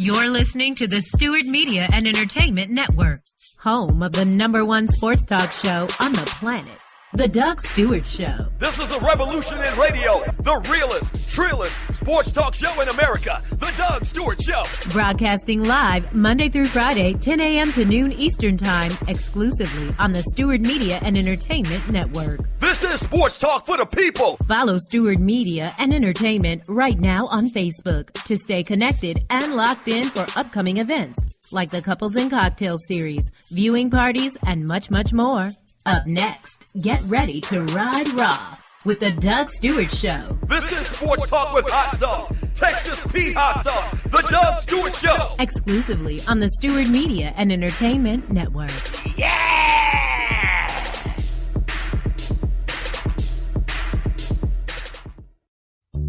You're listening to the Stewart Media and Entertainment Network, home of the #1 sports talk show on the planet, The Doug Stewart Show. This is a revolution in radio, the realest, trillest sports talk show in America, The Doug Stewart Show. Broadcasting live Monday through Friday, 10 a.m. to noon Eastern Time, exclusively on the Stewart Media and Entertainment Network. This is sports talk for the people. Follow Stewart Media and Entertainment right now on Facebook to stay connected and locked in for upcoming events like the Couples and Cocktail Series, viewing parties, and much, much more. Up next, get ready to ride raw with the Doug Stewart Show. This is sports talk with hot sauce, Texas Pete hot sauce, the Doug Stewart Show. Exclusively on the Stewart Media and Entertainment Network. Yes!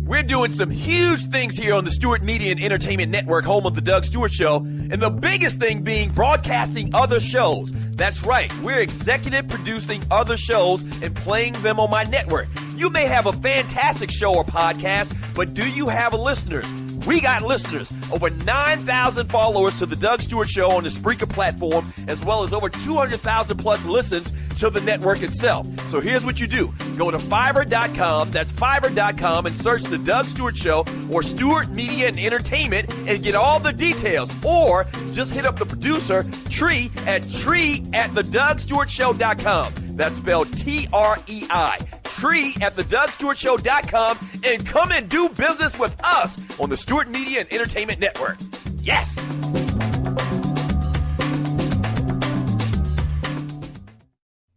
We're doing some huge things here on the Stewart Media and Entertainment Network, home of the Doug Stewart Show, and the biggest thing being broadcasting other shows. That's right, we're executive producing other shows and playing them on my network. You may have a fantastic show or podcast, but do you have listeners? We got listeners. Over 9,000 followers to the Doug Stewart Show on the Spurrier platform, as well as over 200,000 plus listens to the network itself. So here's what you do. Go to Fiverr.com, that's Fiverr.com, and search the Doug Stewart Show or Stewart Media and Entertainment and get all the details. Or just hit up the producer, Tree at TheDougStewartShow.com. That's spelled Trei. Tree at TheDougStewartShow.com, and come and do business with us on the Stewart Media and Entertainment Network. Yes!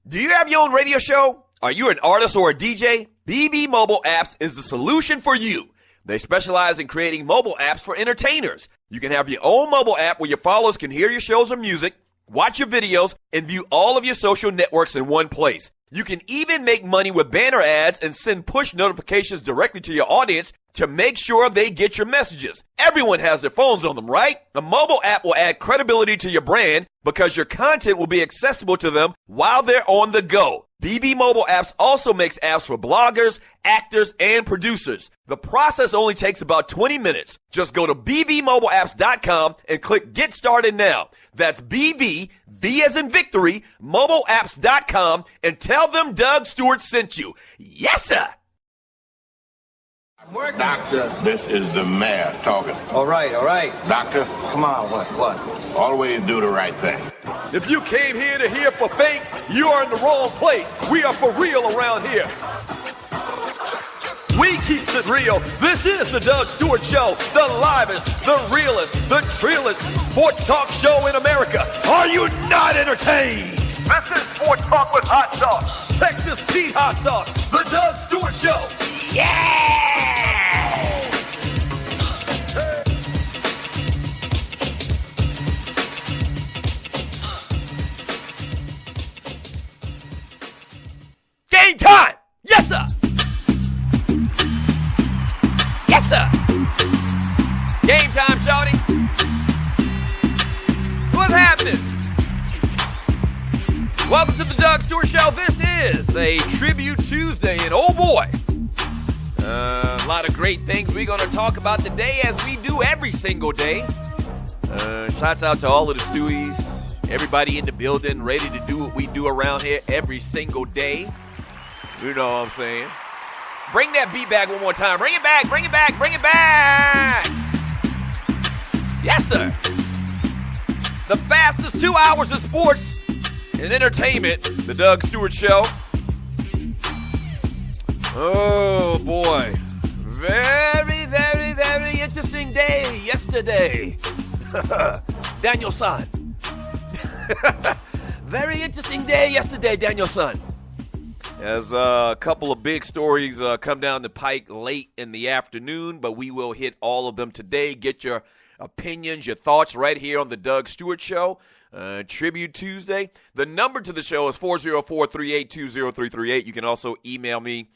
Do you have your own radio show? Are you an artist or a DJ? BB Mobile Apps is the solution for you. They specialize in creating mobile apps for entertainers. You can have your own mobile app where your followers can hear your shows or music, watch your videos, and view all of your social networks in one place. You can even make money with banner ads and send push notifications directly to your audience to make sure they get your messages. Everyone has their phones on them, right? The mobile app will add credibility to your brand because your content will be accessible to them while they're on the go. BB Mobile Apps also makes apps for bloggers, actors, and producers. The process only takes about 20 minutes. Just go to bbmobileapps.com and click Get Started Now. That's BV, V as in victory, mobileapps.com, and tell them Doug Stewart sent you. Yes, sir! Doctor, this is the mayor talking. All right. Doctor, Come on, what? always do the right thing. If you came here to hear for fake, you are in the wrong place. We are for real around here. We keeps it real. This is the Doug Stewart Show, the livest, the realest, the trillest sports talk show in America. Are you not entertained? This is Sports Talk with Hot Sauce, Texas Pete Hot Sauce, the Doug Stewart Show. Yes! Game time! Yes, sir! Yes, sir! Game time, Shawty. What's happening? Welcome to the Doug Stewart Show. This is a Tribute Tuesday, and oh boy, a lot of great things we're going to talk about today, as we do every single day. Shouts out to all of the Stewies, everybody in the building, ready to do what we do around here every single day. You know what I'm saying? Bring that beat back one more time. Bring it back. Yes, sir. The fastest 2 hours of sports and entertainment, the Doug Stewart Show. Oh, boy. Very, very, very interesting day yesterday. Daniel-san. Very interesting day yesterday, Daniel-san. As a couple of big stories come down the pike late in the afternoon, but we will hit all of them today. Get your opinions, your thoughts right here on the Doug Stewart Show. Tribute Tuesday. The number to the show is 404-382-0338. You can also email me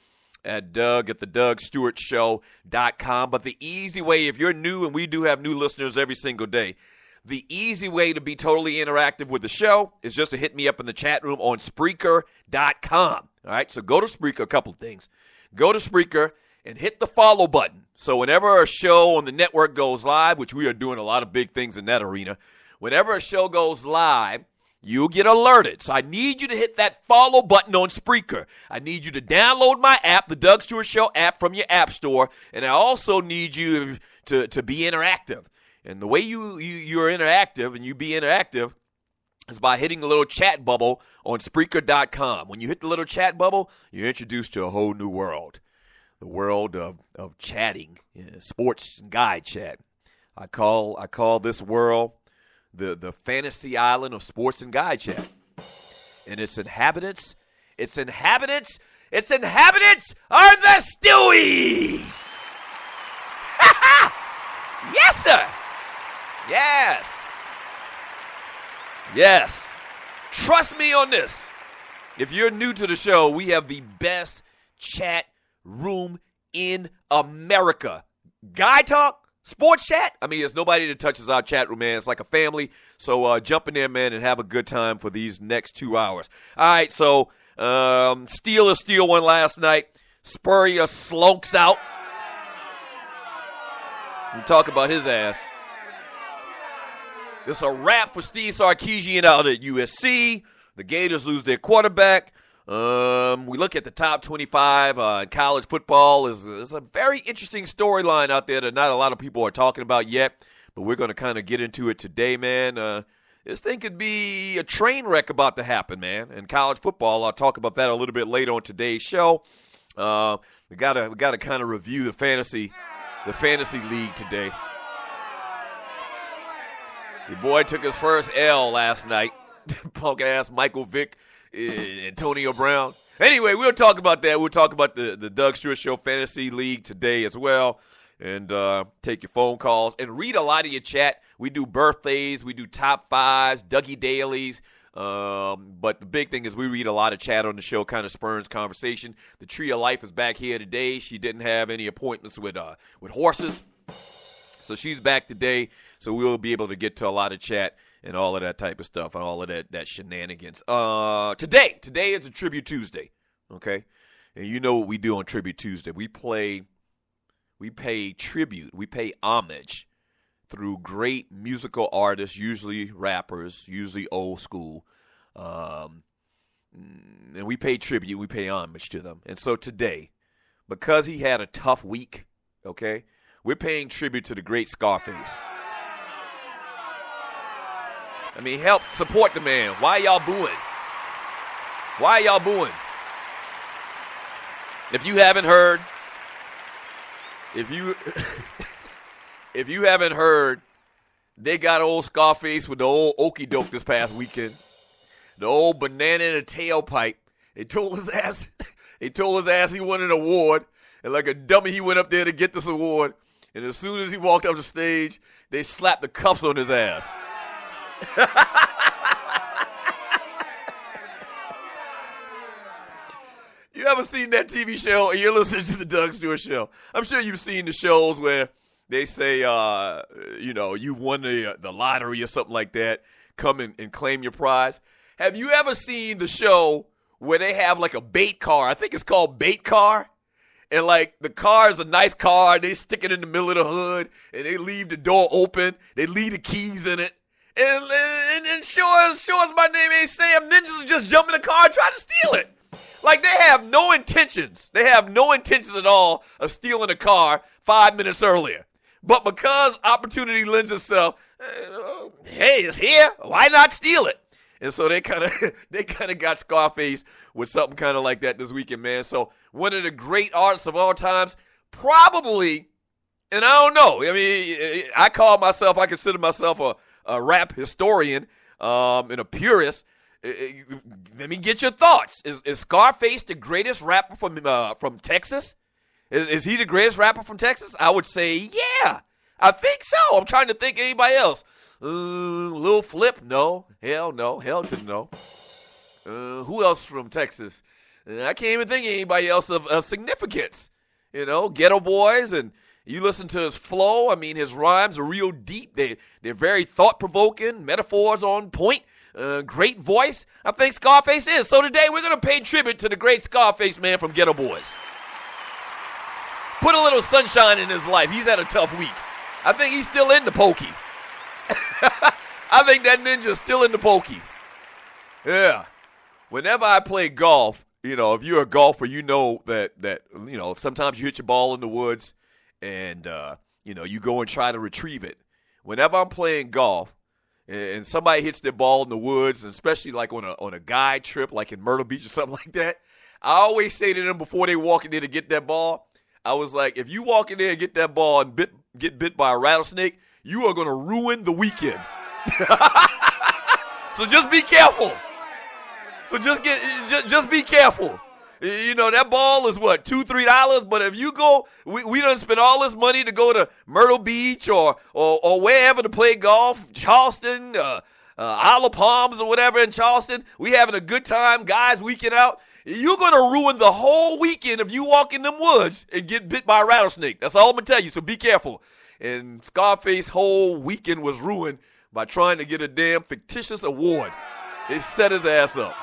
at doug@thedougstewartshow.com. But the easy way, if you're new, and we do have new listeners every single day, the easy way to be totally interactive with the show is just to hit me up in the chat room on Spreaker.com. All right, so go to Spreaker, a couple of things. Go to Spreaker and hit the follow button. So whenever a show on the network goes live, which we are doing a lot of big things in that arena, whenever a show goes live, you'll get alerted. So I need you to hit that follow button on Spreaker. I need you to download my app, the Doug Stewart Show app, from your app store. And I also need you to be interactive. And the way you're interactive and you be interactive is by hitting the little chat bubble on Spreaker.com. When you hit the little chat bubble, you're introduced to a whole new world. The world of chatting, sports and guy chat. I call this world the fantasy island of sports and guy chat. And its inhabitants are the Stewies! Yes, sir! Yes. Trust me on this. If you're new to the show, we have the best chat room in America. Guy talk, sports chat. I mean, there's nobody that touches our chat room, man. It's like a family. So jump in there, man, and have a good time for these next 2 hours. All right, so Steelers won last night. Spurrier slunks out. We'll talk about his ass. It's a wrap for Steve Sarkisian out at USC. The Gators lose their quarterback. We look at the top 25 in college football. Is a very interesting storyline out there that not a lot of people are talking about yet, but we're going to kind of get into it today, man. This thing could be a train wreck about to happen, man. In college football, I'll talk about that a little bit later on today's show. We gotta kind of review the fantasy league today. Your boy took his first L last night. Punk ass Michael Vick, Antonio Brown. Anyway, we'll talk about that. We'll talk about the Doug Stewart Show Fantasy League today as well. And take your phone calls and read a lot of your chat. We do birthdays. We do top fives, Dougie Dailies. But the big thing is we read a lot of chat on the show, kind of spurs conversation. The Tree of Life is back here today. She didn't have any appointments with horses. So she's back today. So we'll be able to get to a lot of chat and all of that type of stuff and all of that shenanigans. Today is a Tribute Tuesday, okay? And you know what we do on Tribute Tuesday. We pay tribute, we pay homage through great musical artists, usually rappers, usually old school. And we pay tribute, we pay homage to them. And so today, because he had a tough week, okay, we're paying tribute to the great Scarface. I mean, help support the man. Why y'all booing? If you haven't heard, if you haven't heard, they got old Scarface with the old okie doke this past weekend. The old banana in a tailpipe. They told his ass he wanted an award, and like a dummy, he went up there to get this award. And as soon as he walked up the stage, they slapped the cuffs on his ass. You ever seen that TV show and you're listening to the Doug Stewart Show? I'm sure you've seen the shows where they say, you won the lottery or something like that. Come and claim your prize. Have you ever seen the show where they have like a bait car? I think it's called Bait Car. And like the car is a nice car. They stick it in the middle of the hood and they leave the door open. They leave the keys in it. And sure as my name ain't Sam, ninjas will just jump in the car and try to steal it. Like they have no intentions. They have no intentions at all of stealing a car 5 minutes earlier. But because opportunity lends itself, hey, it's here. Why not steal it? And so they kind of got Scarface with something kind of like that this weekend, man. So one of the great artists of all times, probably, and I don't know. I mean, I consider myself a rap historian and a purist. Let me get your thoughts. Is Scarface the greatest rapper from Texas? Is he the greatest rapper from Texas? I would say, yeah. I think so. I'm trying to think of anybody else. Lil Flip? No. Hell no. Hell to no. Who else from Texas? I can't even think of anybody else of significance. You know, Ghetto Boys, and you listen to his flow. I mean, his rhymes are real deep. They're very thought-provoking, metaphors on point, great voice. I think Scarface is. So today we're going to pay tribute to the great Scarface man from Ghetto Boys. Put a little sunshine in his life. He's had a tough week. I think he's still in the pokey. I think that ninja's still in the pokey. Yeah. Whenever I play golf, if you're a golfer, you know that sometimes you hit your ball in the woods and, you go and try to retrieve it. Whenever I'm playing golf and somebody hits their ball in the woods, and especially like on a guide trip, like in Myrtle Beach or something like that, I always say to them before they walk in there to get that ball, I was like, if you walk in there and get that ball and get bit by a rattlesnake, you are going to ruin the weekend. So just be careful. So just be careful. That ball is what, $2-3, but if you go, we done spend all this money to go to Myrtle Beach or wherever to play golf, Charleston, Isle of Palms or whatever in Charleston. We having a good time, guys, weekend out. You're going to ruin the whole weekend if you walk in them woods and get bit by a rattlesnake. That's all I'm going to tell you, so be careful. And Scarface's whole weekend was ruined by trying to get a damn fictitious award. They set his ass up.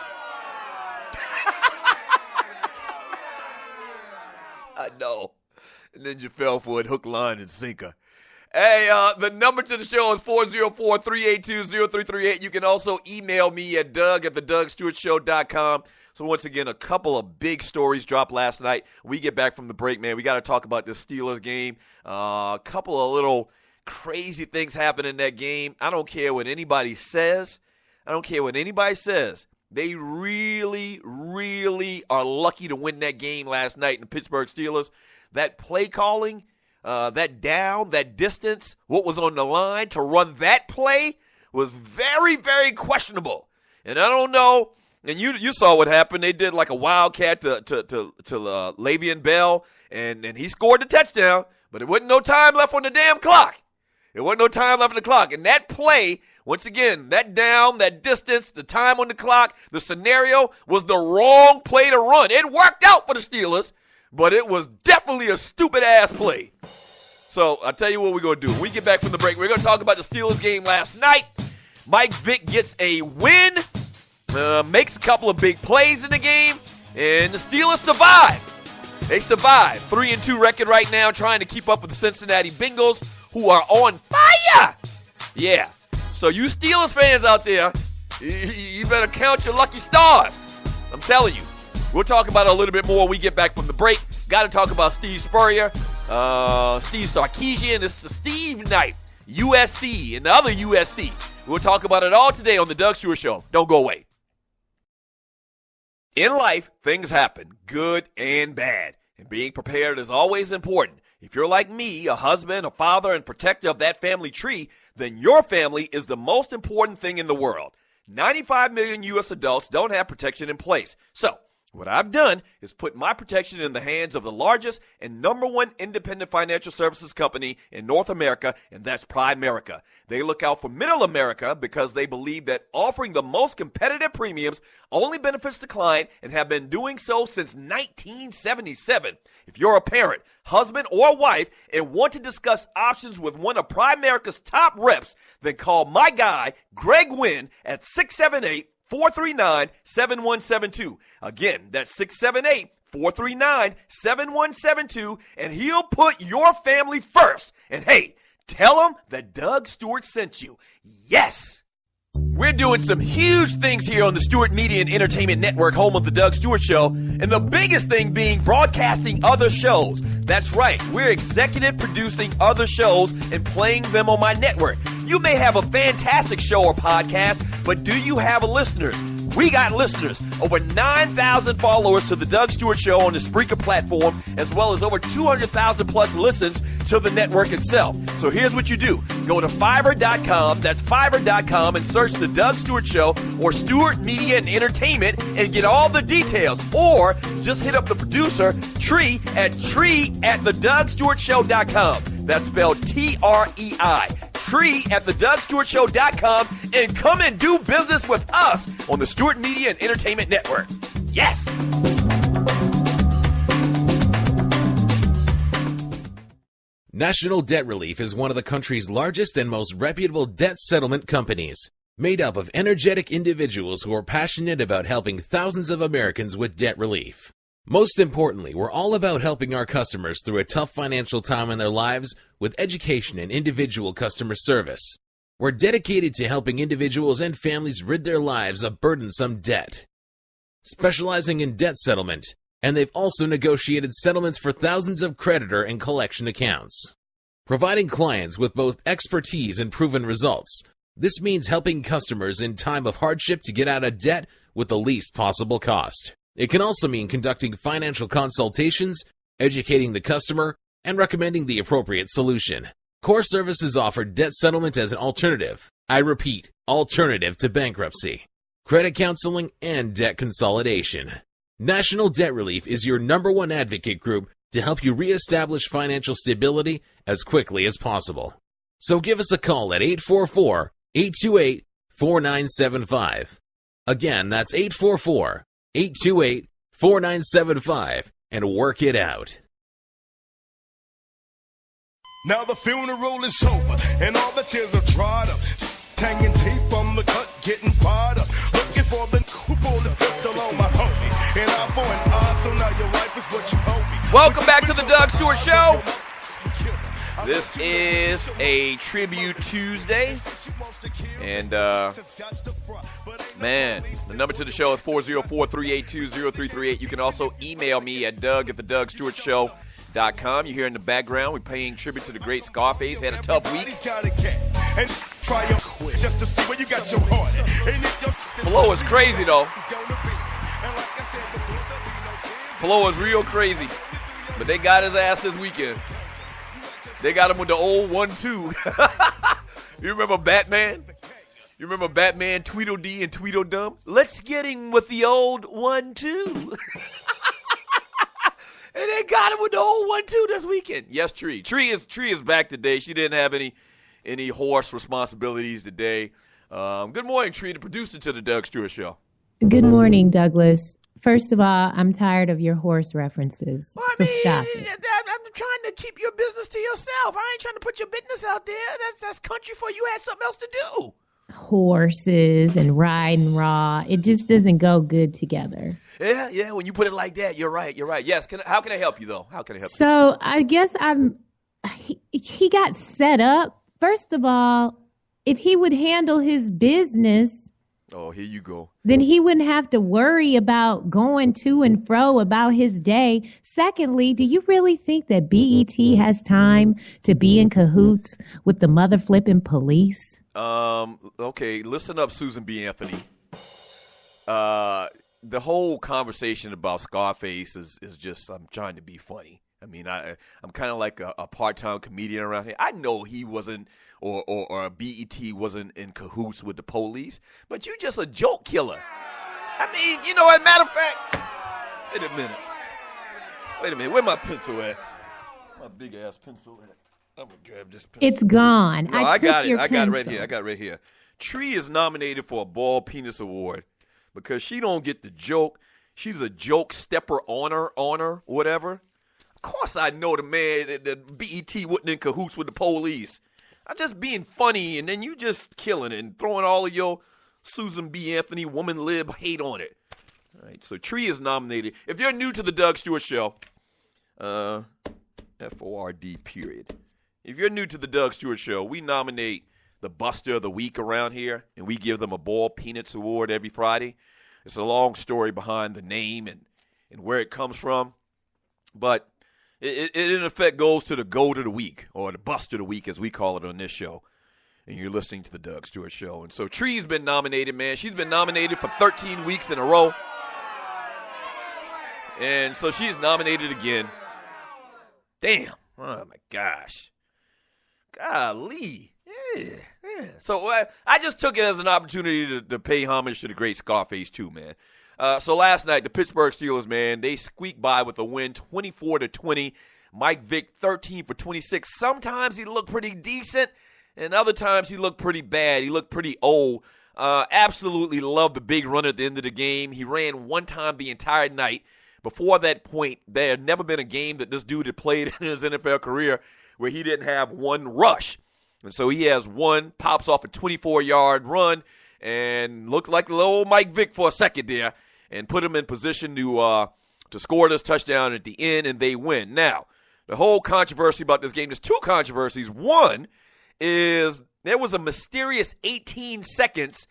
I know. And then you fell for it, hook, line, and sinker. Hey, the number to the show is 404-382-0338. You can also email me at doug@thedougstewartshow.com. So once again, a couple of big stories dropped last night. We get back from the break, man. We got to talk about this Steelers game. A couple of little crazy things happened in that game. I don't care what anybody says. They really, really are lucky to win that game last night in the Pittsburgh Steelers. That play calling, that down, that distance, what was on the line to run that play was very, very questionable. And I don't know, and you saw what happened. They did like a wildcat to Le'Veon Bell, and he scored the touchdown, but there wasn't no time left on the damn clock. And that play, once again, that down, that distance, the time on the clock, the scenario was the wrong play to run. It worked out for the Steelers, but it was definitely a stupid-ass play. So I'll tell you what we're going to do. When we get back from the break, we're going to talk about the Steelers game last night. Mike Vick gets a win, makes a couple of big plays in the game, and the Steelers survive. They survive. 3-2 record right now, trying to keep up with the Cincinnati Bengals, who are on fire. Yeah. So you Steelers fans out there, you better count your lucky stars. I'm telling you. We'll talk about it a little bit more when we get back from the break. Got to talk about Steve Spurrier, Steve Sarkisian. This is Steve Knight, USC, and the other USC. We'll talk about it all today on the Doug Stewart Show. Don't go away. In life, things happen, good and bad. And being prepared is always important. If you're like me, a husband, a father, and protector of that family tree, then your family is the most important thing in the world. 95 million U.S. adults don't have protection in place. So, what I've done is put my protection in the hands of the largest and number one independent financial services company in North America, and that's Primerica. They look out for middle America because they believe that offering the most competitive premiums only benefits the client and have been doing so since 1977. If you're a parent, husband, or wife and want to discuss options with one of Primerica's top reps, then call my guy, Greg Wynn, at 678-439-7172. Again, that's 678-439-7172, and he'll put your family first. And hey, tell him that Doug Stewart sent you. Yes! We're doing some huge things here on the Stewart Media and Entertainment Network, home of the Doug Stewart Show, and the biggest thing being broadcasting other shows. That's right, we're executive producing other shows and playing them on my network. You may have a fantastic show or podcast, but do you have listeners? We got listeners. Over 9,000 followers to the Doug Stewart Show on the Spreaker platform, as well as over 200,000 plus listens to the network itself. So here's what you do. Go to Fiverr.com, that's Fiverr.com, and search the Doug Stewart Show or Stewart Media and Entertainment and get all the details. Or just hit up the producer, Tree, at TreeAtTheDougStewartShow.com. That's spelled Trei. Tree@TheDougStewartShow.com, and come and do business with us on the Stewart Media and Entertainment Network. Yes! National Debt Relief is one of the country's largest and most reputable debt settlement companies, made up of energetic individuals who are passionate about helping thousands of Americans with debt relief. Most importantly, we're all about helping our customers through a tough financial time in their lives with education and individual customer service. We're dedicated to helping individuals and families rid their lives of burdensome debt. Specializing in debt settlement, and they've also negotiated settlements for thousands of creditor and collection accounts. Providing clients with both expertise and proven results, this means helping customers in time of hardship to get out of debt with the least possible cost. It can also mean conducting financial consultations, educating the customer, and recommending the appropriate solution. Core Services offer debt settlement as an alternative. I repeat, alternative to bankruptcy, credit counseling, and debt consolidation. National Debt Relief is your #1 advocate group to help you reestablish financial stability as quickly as possible. So give us a call at 844-828-4975. Again, that's 844-828-4975, and work it out. Now the funeral is over, and all the tears are dried up. Hanging tape on the cut, getting fired up. Looking for the coupon to put on my homie. And I for an eye, so now your life is what you owe me. Welcome back to the Doug Stewart Show. This is a Tribute Tuesday. And, man, the number to the show is 404-382-0338. You can also email me at doug@thedougsstewartshow.com. You hear in the background, we're paying tribute to the great Scarface. Had a tough week. Flo is crazy, though. Flo is real crazy. But they got his ass this weekend. They got him with the old 1-2. You remember Batman? You remember Batman, Tweedledee and Tweedledum? Let's get him with the old 1-2. And they got him with the old 1-2 this weekend. Yes, Tree. Tree is back today. She didn't have any horse responsibilities today. Good morning, Tree, the producer to the Doug Stewart Show. Good morning, Douglas. First of all, I'm tired of your horse references. Well, stop it. I'm trying to keep your business to yourself. I ain't trying to put your business out there. That's country for you. Had something else to do. Horses and riding raw. It just doesn't go good together. Yeah. When you put it like that, you're right. Yes. How can I help you, though? How can I help you? So I guess he got set up. First of all, if he would handle his business. Oh, here you go. Then he wouldn't have to worry about going to and fro about his day. Secondly, do you really think that BET has time to be in cahoots with the mother flipping police? Okay, listen up, Susan B. Anthony. The whole conversation about Scarface is just, I'm trying to be funny. I mean, I'm kind of like a part-time comedian around here. I know he wasn't, or BET wasn't in cahoots with the police, but you just a joke killer. I mean, you know, as a matter of fact, wait a minute. Where my pencil at? My big-ass pencil at? I'm going to grab this pencil. It's gone. No, I got it. I got it right here. Tree is nominated for a Bald Penis Award because she don't get the joke. She's a joke stepper honor, whatever. Of course I know the man that BET wasn't in cahoots with the police. I'm just being funny, and then you just killing it and throwing all of your Susan B. Anthony woman lib hate on it. All right, so Tree is nominated. If you're new to the Doug Stewart Show, F-O-R-D, period. If you're new to the Doug Stewart Show, we nominate the Buster of the Week around here, and we give them a Bald Peanuts Award every Friday. It's a long story behind the name and where it comes from, but it in effect goes to the Goat of the Week, or the Buster of the Week as we call it on this show. And you're listening to the Doug Stewart Show. And so Tree's been nominated, man. She's been nominated for 13 weeks in a row. And so she's nominated again. Damn. Oh, my gosh. Golly. Yeah. So I just took it as an opportunity to pay homage to the great Scarface, too, man. So last night, the Pittsburgh Steelers, man, they squeaked by with a win, 24-20. Mike Vick, 13 for 26. Sometimes he looked pretty decent, and other times he looked pretty bad. He looked pretty old. Absolutely loved the big run at the end of the game. He ran one time the entire night. Before that point, there had never been a game that this dude had played in his NFL career where he didn't have one rush. And so he has one, pops off a 24-yard run, and looked like little old Mike Vick for a second there, and put him in position to to score this touchdown at the end, and they win. Now, the whole controversy about this game, there's two controversies. One is there was a mysterious 18 seconds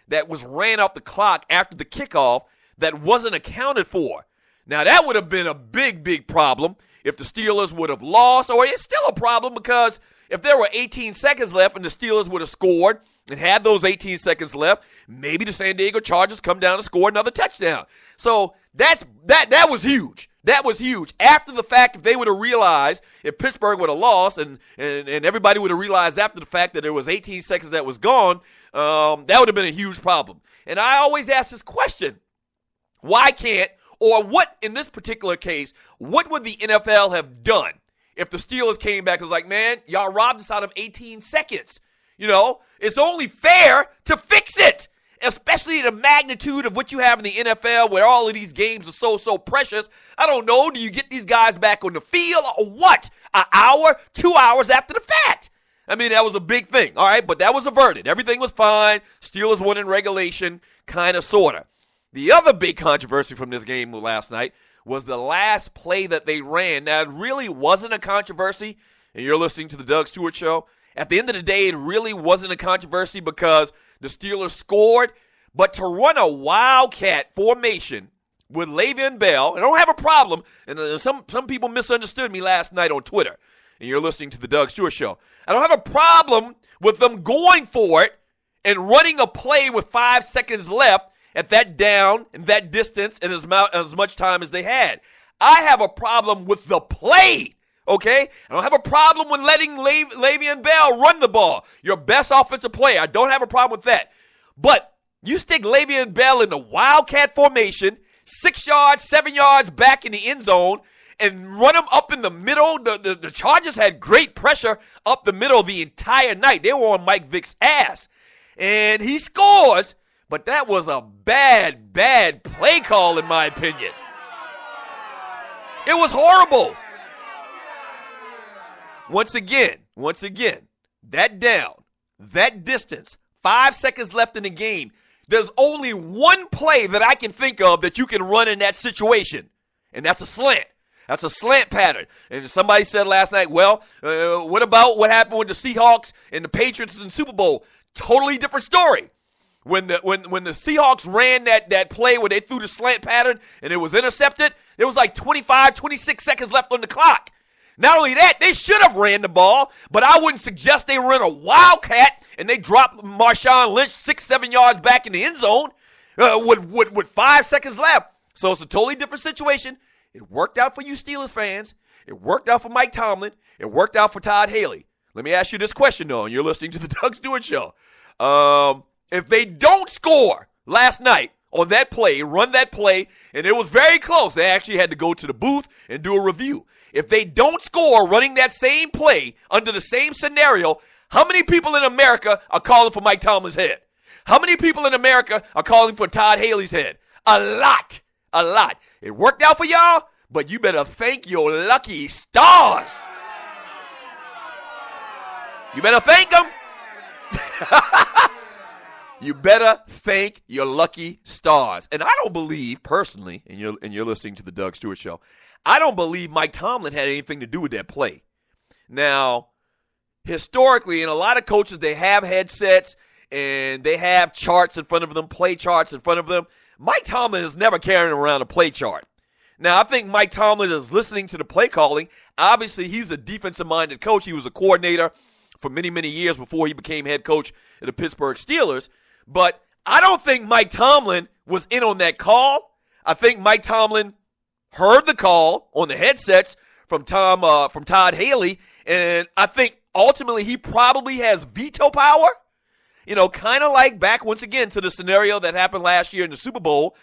that was ran off the clock after the kickoff that wasn't accounted for. Now, that would have been a big, big problem if the Steelers would have lost, or it's still a problem because if there were 18 seconds left and the Steelers would have scored and had those 18 seconds left, maybe the San Diego Chargers come down and score another touchdown. So that was huge. That was huge. After the fact, if they would have realized, if Pittsburgh would have lost and everybody would have realized after the fact that there was 18 seconds that was gone, that would have been a huge problem. And I always ask this question, why can't, or what, in this particular case, what would the NFL have done if the Steelers came back and was like, man, y'all robbed us out of 18 seconds? You know, it's only fair to fix it, especially the magnitude of what you have in the NFL where all of these games are so precious. I don't know, do you get these guys back on the field or what? An hour, 2 hours after the fact? I mean, that was a big thing, all right? But that was averted. Everything was fine. Steelers won in regulation, kind of, sort of. The other big controversy from this game last night was the last play that they ran. Now, it really wasn't a controversy, and you're listening to the Doug Stewart Show. At the end of the day, it really wasn't a controversy because the Steelers scored. But to run a wildcat formation with Le'Veon Bell, and I don't have a problem, and some people misunderstood me last night on Twitter, and you're listening to the Doug Stewart Show. I don't have a problem with them going for it and running a play with 5 seconds left at that down and that distance and as much time as they had. I have a problem with the play, okay? I don't have a problem with letting Le'Veon Bell run the ball. Your best offensive player. I don't have a problem with that. But you stick Le'Veon Bell in the wildcat formation, 6 yards, 7 yards back in the end zone, and run him up in the middle. The Chargers had great pressure up the middle the entire night. They were on Mike Vick's ass. And he scores, but that was a bad play call in my opinion. It was horrible. Once again, that down, that distance, 5 seconds left in the game, there's only one play that I can think of that you can run in that situation, and that's a slant. That's a slant pattern. And somebody said last night, well, what about what happened with the Seahawks and the Patriots in the Super Bowl? Totally different story. When the Seahawks ran that play where they threw the slant pattern and it was intercepted, there was like 25, 26 seconds left on the clock. Not only that, they should have ran the ball, but I wouldn't suggest they run a wildcat and they dropped Marshawn Lynch 6-7 yards back in the end zone with 5 seconds left. So it's a totally different situation. It worked out for you Steelers fans. It worked out for Mike Tomlin. It worked out for Todd Haley. Let me ask you this question, though, and you're listening to the Doug Stewart Show. If they don't score last night on that play, run that play, and it was very close. They actually had to go to the booth and do a review. If they don't score running that same play under the same scenario, how many people in America are calling for Mike Tomlin's head? How many people in America are calling for Todd Haley's head? A lot. A lot. It worked out for y'all, but you better thank your lucky stars. You better thank them. You better thank your lucky stars. And I don't believe, personally, and you're listening to the Doug Stewart Show, I don't believe Mike Tomlin had anything to do with that play. Now, historically, and a lot of coaches, they have headsets and they have charts in front of them, play charts in front of them. Mike Tomlin is never carrying around a play chart. Now, I think Mike Tomlin is listening to the play calling. Obviously, he's a defensive-minded coach. He was a coordinator for many, many years before he became head coach of the Pittsburgh Steelers. But I don't think Mike Tomlin was in on that call. I think Mike Tomlin heard the call on the headsets from Todd Haley, and I think ultimately he probably has veto power. You know, kind of like back once again to the scenario that happened last year in the Super Bowl.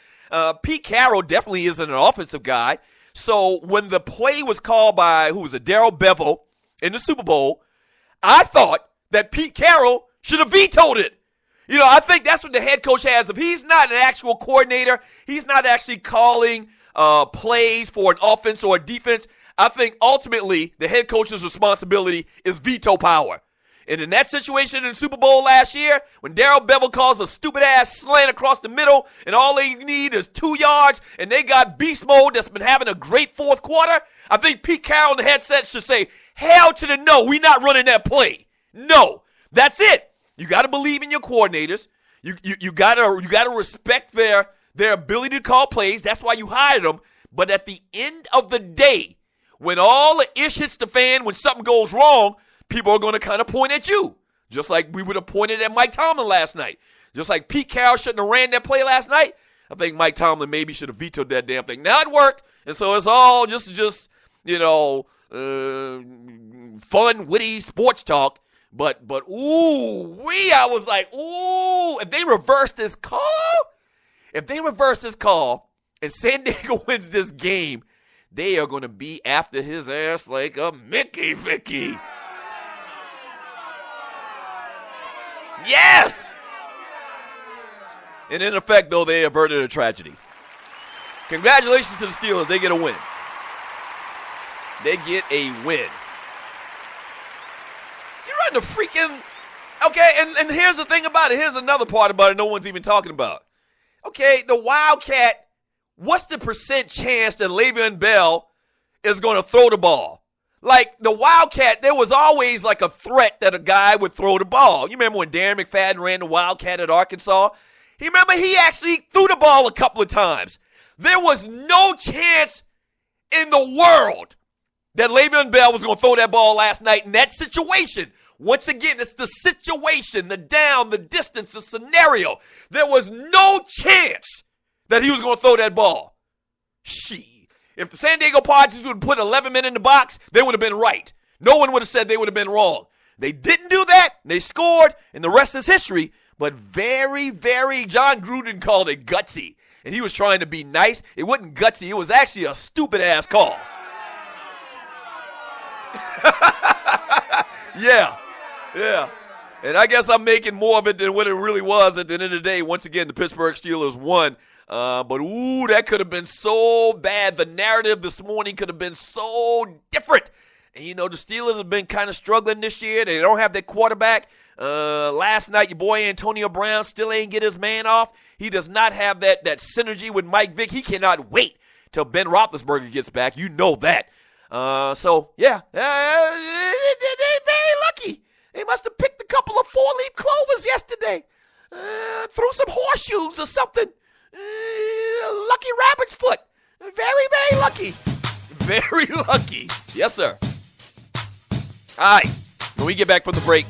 Pete Carroll definitely isn't an offensive guy. So when the play was called by, Darrell Bevel in the Super Bowl, I thought that Pete Carroll should have vetoed it. You know, I think that's what the head coach has. If he's not an actual coordinator, he's not actually calling plays for an offense or a defense, I think ultimately the head coach's responsibility is veto power. And in that situation in the Super Bowl last year, when Darrell Bevel calls a stupid-ass slant across the middle and all they need is 2 yards and they got beast mode that's been having a great fourth quarter, I think Pete Carroll in the headset should say, hell to the no, we not running that play. No, that's it. You got to believe in your coordinators. You got to respect their ability to call plays. That's why you hired them. But at the end of the day, when all the ish hits the fan, when something goes wrong, people are going to kind of point at you, just like we would have pointed at Mike Tomlin last night. Just like Pete Carroll shouldn't have ran that play last night, I think Mike Tomlin maybe should have vetoed that damn thing. Now it worked, and so it's all just fun, witty sports talk. But I was like, if they reverse this call, and San Diego wins this game, they are going to be after his ass like a Mickey Vicky. Yes! And in effect, though, they averted a tragedy. Congratulations to the Steelers. They get a win. They get a win. You're running the freaking... Okay, and here's the thing about it. Here's another part about it no one's even talking about. Okay, the Wildcat, what's the percent chance that Le'Veon Bell is going to throw the ball? Like, the Wildcat, there was always like a threat that a guy would throw the ball. You remember when Darren McFadden ran the Wildcat at Arkansas? He actually threw the ball a couple of times. There was no chance in the world that Le'Veon Bell was going to throw that ball last night in that situation. Once again, it's the situation, the down, the distance, the scenario. There was no chance that he was going to throw that ball. If the San Diego Padres would have put 11 men in the box, they would have been right. No one would have said they would have been wrong. They didn't do that. They scored, and the rest is history. But very, very, John Gruden called it gutsy. And he was trying to be nice. It wasn't gutsy. It was actually a stupid-ass call. Yeah. And I guess I'm making more of it than what it really was at the end of the day. Once again, the Pittsburgh Steelers won. But that could have been so bad. The narrative this morning could have been so different. And, the Steelers have been kind of struggling this year. They don't have their quarterback. Last night, your boy Antonio Brown still ain't get his man off. He does not have that synergy with Mike Vick. He cannot wait till Ben Roethlisberger gets back. You know that. They're very lucky. They must have picked a couple of 4-leaf clovers yesterday. Threw some horseshoes or something. Lucky rabbit's foot. Very, very lucky. Very lucky. Yes, sir. All right. When we get back from the break,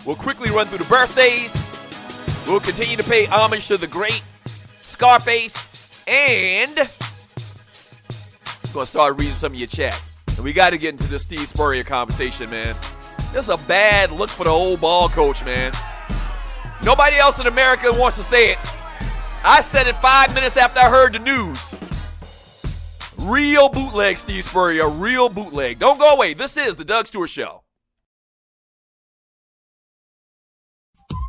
we'll quickly run through the birthdays. We'll continue to pay homage to the great Scarface. And I'm going to start reading some of your chat. And we got to get into this Steve Spurrier conversation, man. This is a bad look for the old ball coach, man. Nobody else in America wants to say it. I said it 5 minutes after I heard the news. Real bootleg, Steve Spurrier. Real bootleg. Don't go away. This is the Doug Stewart Show.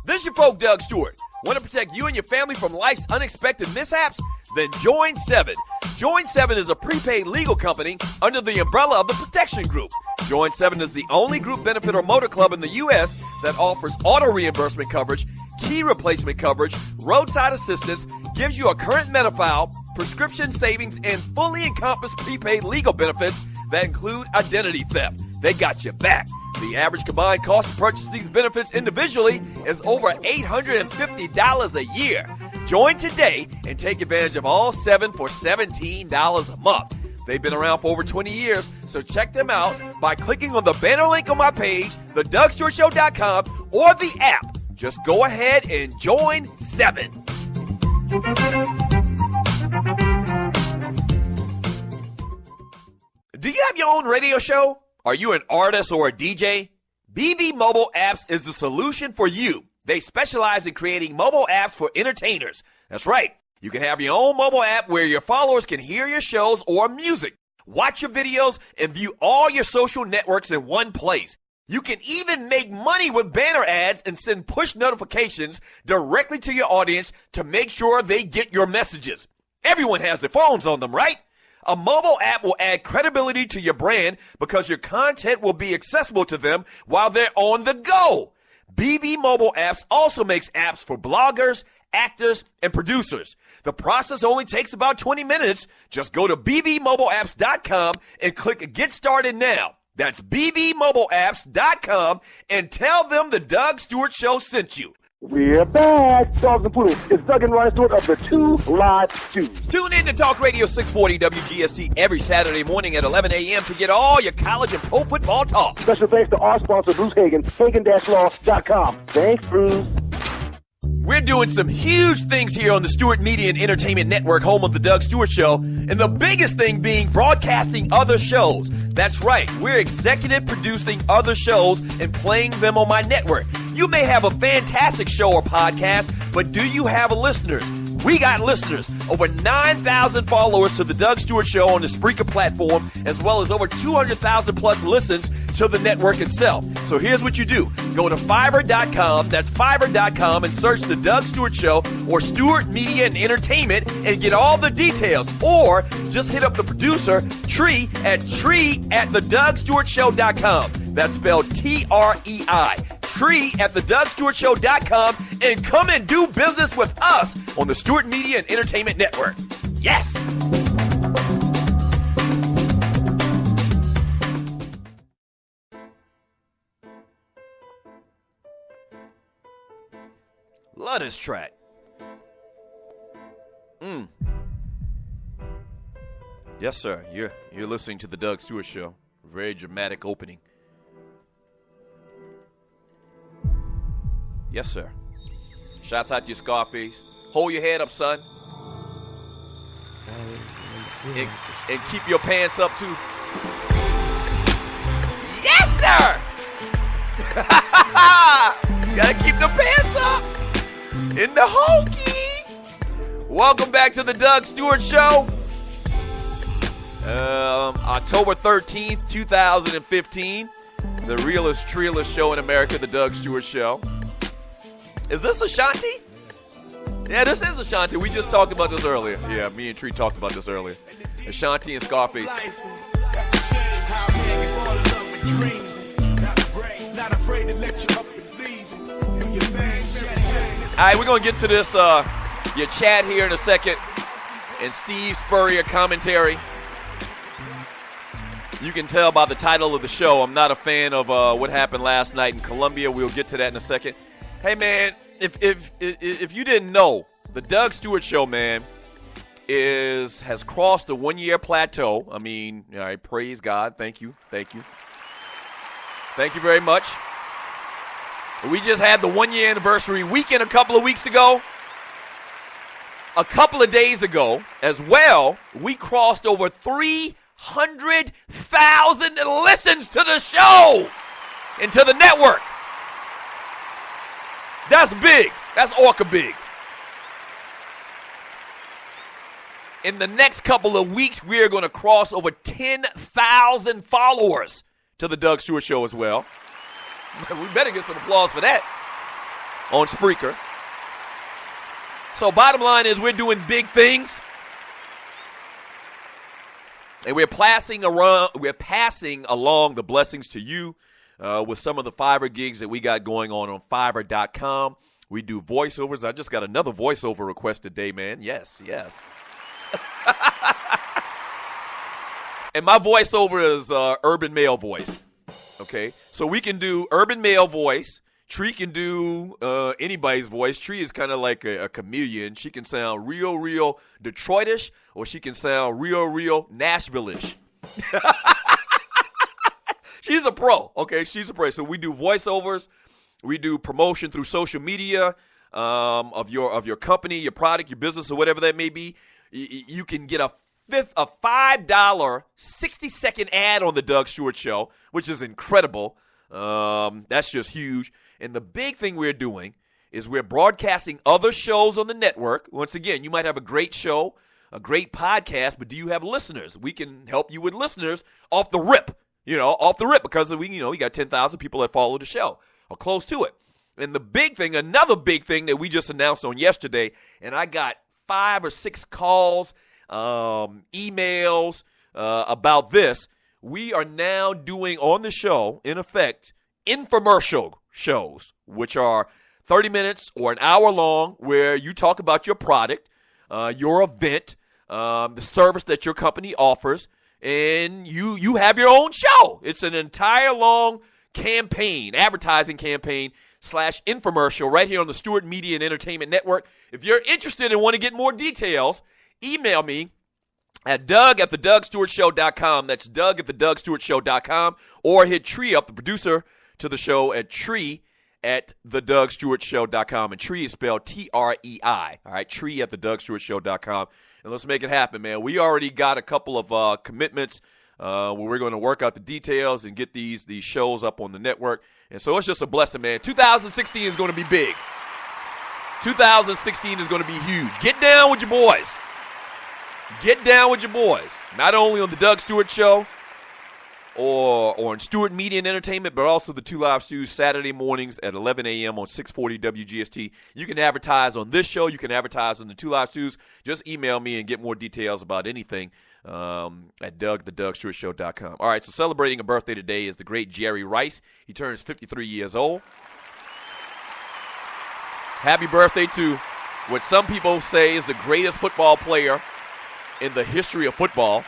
This is your folk, Doug Stewart. Want to protect you and your family from life's unexpected mishaps? Then join 7. Join 7 is a prepaid legal company under the umbrella of the Protection Group. Join 7 is the only group benefit or motor club in the U.S. that offers auto reimbursement coverage, key replacement coverage, roadside assistance, gives you a current Medi-File, prescription savings, and fully encompassed prepaid legal benefits that include identity theft. They got your back. The average combined cost to purchase these benefits individually is over $850 a year. Join today and take advantage of all 7 for $17 a month. They've been around for over 20 years, so check them out by clicking on the banner link on my page, thedougstewartshow.com, or the app. Just go ahead and join 7. Do you have your own radio show? Are you an artist or a DJ? BB Mobile Apps is the solution for you. They specialize in creating mobile apps for entertainers. That's right. You can have your own mobile app where your followers can hear your shows or music, watch your videos, and view all your social networks in one place. You can even make money with banner ads and send push notifications directly to your audience to make sure they get your messages. Everyone has their phones on them, right? A mobile app will add credibility to your brand because your content will be accessible to them while they're on the go. BB Mobile Apps also makes apps for bloggers, actors, and producers. The process only takes about 20 minutes. Just go to bbmobileapps.com and click Get Started Now. That's bbmobileapps.com and tell them the Doug Stewart Show sent you. We're back. Dogs and Poodles. It's Doug and Ryan Stewart of the Two Live Stews. Tune in to Talk Radio 640 WGST every Saturday morning at 11 a.m. to get all your college and pro football talk. Special thanks to our sponsor, Bruce Hagen, Hagen-Law.com. Thanks, Bruce. We're doing some huge things here on the Stewart Media and Entertainment Network, home of the Doug Stewart Show, and the biggest thing being broadcasting other shows. That's right, we're executive producing other shows and playing them on my network. You may have a fantastic show or podcast, but do you have listeners? We got listeners. Over 9,000 followers to the Doug Stewart Show on the Spurrier platform, as well as over 200,000 plus listens to the network itself. So here's what you do. Go to Fiverr.com, that's Fiverr.com, and search the Doug Stewart Show or Stewart Media and Entertainment and get all the details. Or just hit up the producer, Tree at TreeAtTheDougStewartShow.com. That's spelled Trei. Tree at TheDougStewartShow.com and come and do business with us on the Stewart Media and Entertainment Network. Yes! Love this track. Yes, sir. You're listening to the Doug Stewart Show. Very dramatic opening. Yes, sir. Shouts out to your Scarface. Hold your head up, son. And keep your pants up, too. Yes, sir! Gotta keep the pants up. In the hokey. Welcome back to the Doug Stewart Show. October 13th, 2015. The realest, treeless show in America, the Doug Stewart Show. Is this Ashanti? Yeah, this is Ashanti. We just talked about this earlier. Yeah, me and Tree talked about this earlier. Ashanti and Scarface. All right, we're going to get to this, your chat here in a second. And Steve Spurrier commentary. You can tell by the title of the show, I'm not a fan of what happened last night in Columbia. We'll get to that in a second. Hey, man, if you didn't know, the Doug Stewart Show, man, has crossed the 1-year plateau. I mean, all right, praise God. Thank you. Thank you very much. We just had the 1-year anniversary weekend a couple of weeks ago. A couple of days ago as well, we crossed over 300,000 listens to the show and to the network. That's big. That's orca big. In the next couple of weeks, we are going to cross over 10,000 followers to the Doug Stewart Show as well. We better get some applause for that on Spreaker. So bottom line is we're doing big things. And we're passing along the blessings to you with some of the Fiverr gigs that we got going on Fiverr.com. We do voiceovers. I just got another voiceover request today, man. Yes. And my voiceover is urban male voice. Okay, so we can do urban male voice. Tree can do anybody's voice. Tree is kind of like a chameleon. She can sound real Detroitish, or she can sound real Nashville-ish. She's a pro. Okay, she's a pro. So we do voiceovers. We do promotion through social media of your company, your product, your business, or whatever that may be. You can get a $5 60-second ad on the Doug Stewart Show, which is incredible. That's just huge. And the big thing we're doing is we're broadcasting other shows on the network. Once again, you might have a great show, a great podcast, but do you have listeners? We can help you with listeners off the rip, because we got 10,000 people that follow the show or close to it. And the big thing, another big thing that we just announced on yesterday, and I got 5 or 6 calls emails about this. We are now doing on the show, in effect, infomercial shows, which are 30 minutes or an hour long, where you talk about your product, your event, the service that your company offers, and you have your own show. It's an entire long campaign, advertising campaign / infomercial right here on the Stewart Media and Entertainment Network. If you're interested and want to get more details, email me at Doug@thedougstewartshow.com. That's Doug@thedougstewartshow.com. Or hit Tree up, the producer to the show, at Tree@thedougstewartshow.com. And Tree is spelled Trei. All right, Tree@thedougstewartshow.com. And let's make it happen, man. We already got a couple of commitments where we're going to work out the details and get these shows up on the network. And so it's just a blessing, man. 2016 is going to be big. 2016 is going to be huge. Get down with your boys. Get down with your boys. Not only on the Doug Stewart Show or on Stewart Media and Entertainment, but also the 2 Live Stews Saturday mornings at 11 a.m. on 640 WGST. You can advertise on this show. You can advertise on the 2 Live Stews. Just email me and get more details about anything at Doug@thedougstewartshow.com. All right, so celebrating a birthday today is the great Jerry Rice. He turns 53 years old. Happy birthday to what some people say is the greatest football player in the history of football.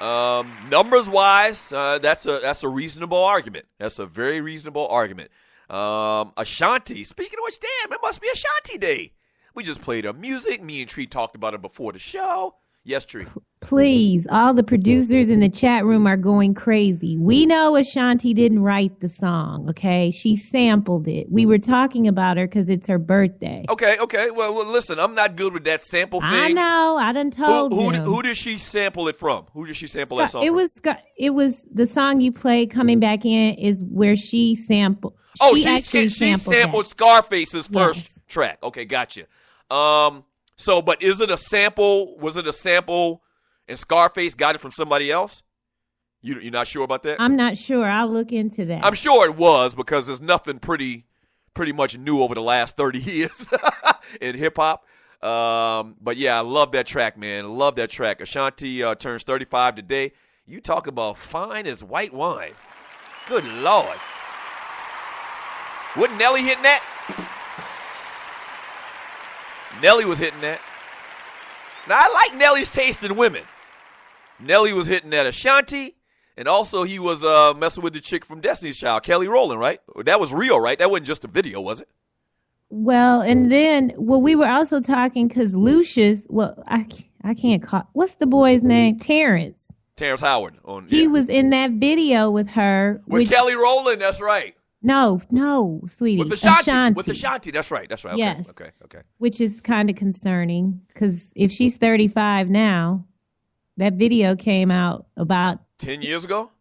Numbers-wise, that's a reasonable argument. That's a very reasonable argument. Ashanti, speaking of which, damn, it must be Ashanti Day. We just played her music. Me and Tree talked about it before the show. Yes, Tree. Please, all the producers in the chat room are going crazy. We know Ashanti didn't write the song, okay? She sampled it. We were talking about her because it's her birthday. Okay. Well, listen, I'm not good with that sample thing. I know. I done told him. Who did she sample it from? Who did she sample that song from? It was the song you played coming back in is where she sampled. She sampled Scarface's first track. Okay, gotcha. But is it a sample? Was it a sample and Scarface got it from somebody else? You're not sure about that? I'm not sure. I'll look into that. I'm sure it was, because there's nothing pretty much new over the last 30 years in hip-hop. But, yeah, I love that track, man. I love that track. Ashanti turns 35 today. You talk about fine as white wine. Good Lord. Wasn't Nelly hitting that? Nelly was hitting that. Now, I like Nelly's taste in women. Nelly was hitting that Ashanti, and also he was messing with the chick from Destiny's Child, Kelly Rowland, right? That was real, right? That wasn't just a video, was it? Well, and then, we were also talking because Lucius, I can't call, what's the boy's name? Terrence Howard. He was in that video with her. With Kelly Rowland, that's right. No, sweetie. With Ashanti. With Ashanti, that's right. Okay. Yes. Okay. Which is kind of concerning, because if she's 35 now, that video came out about 10 years ago?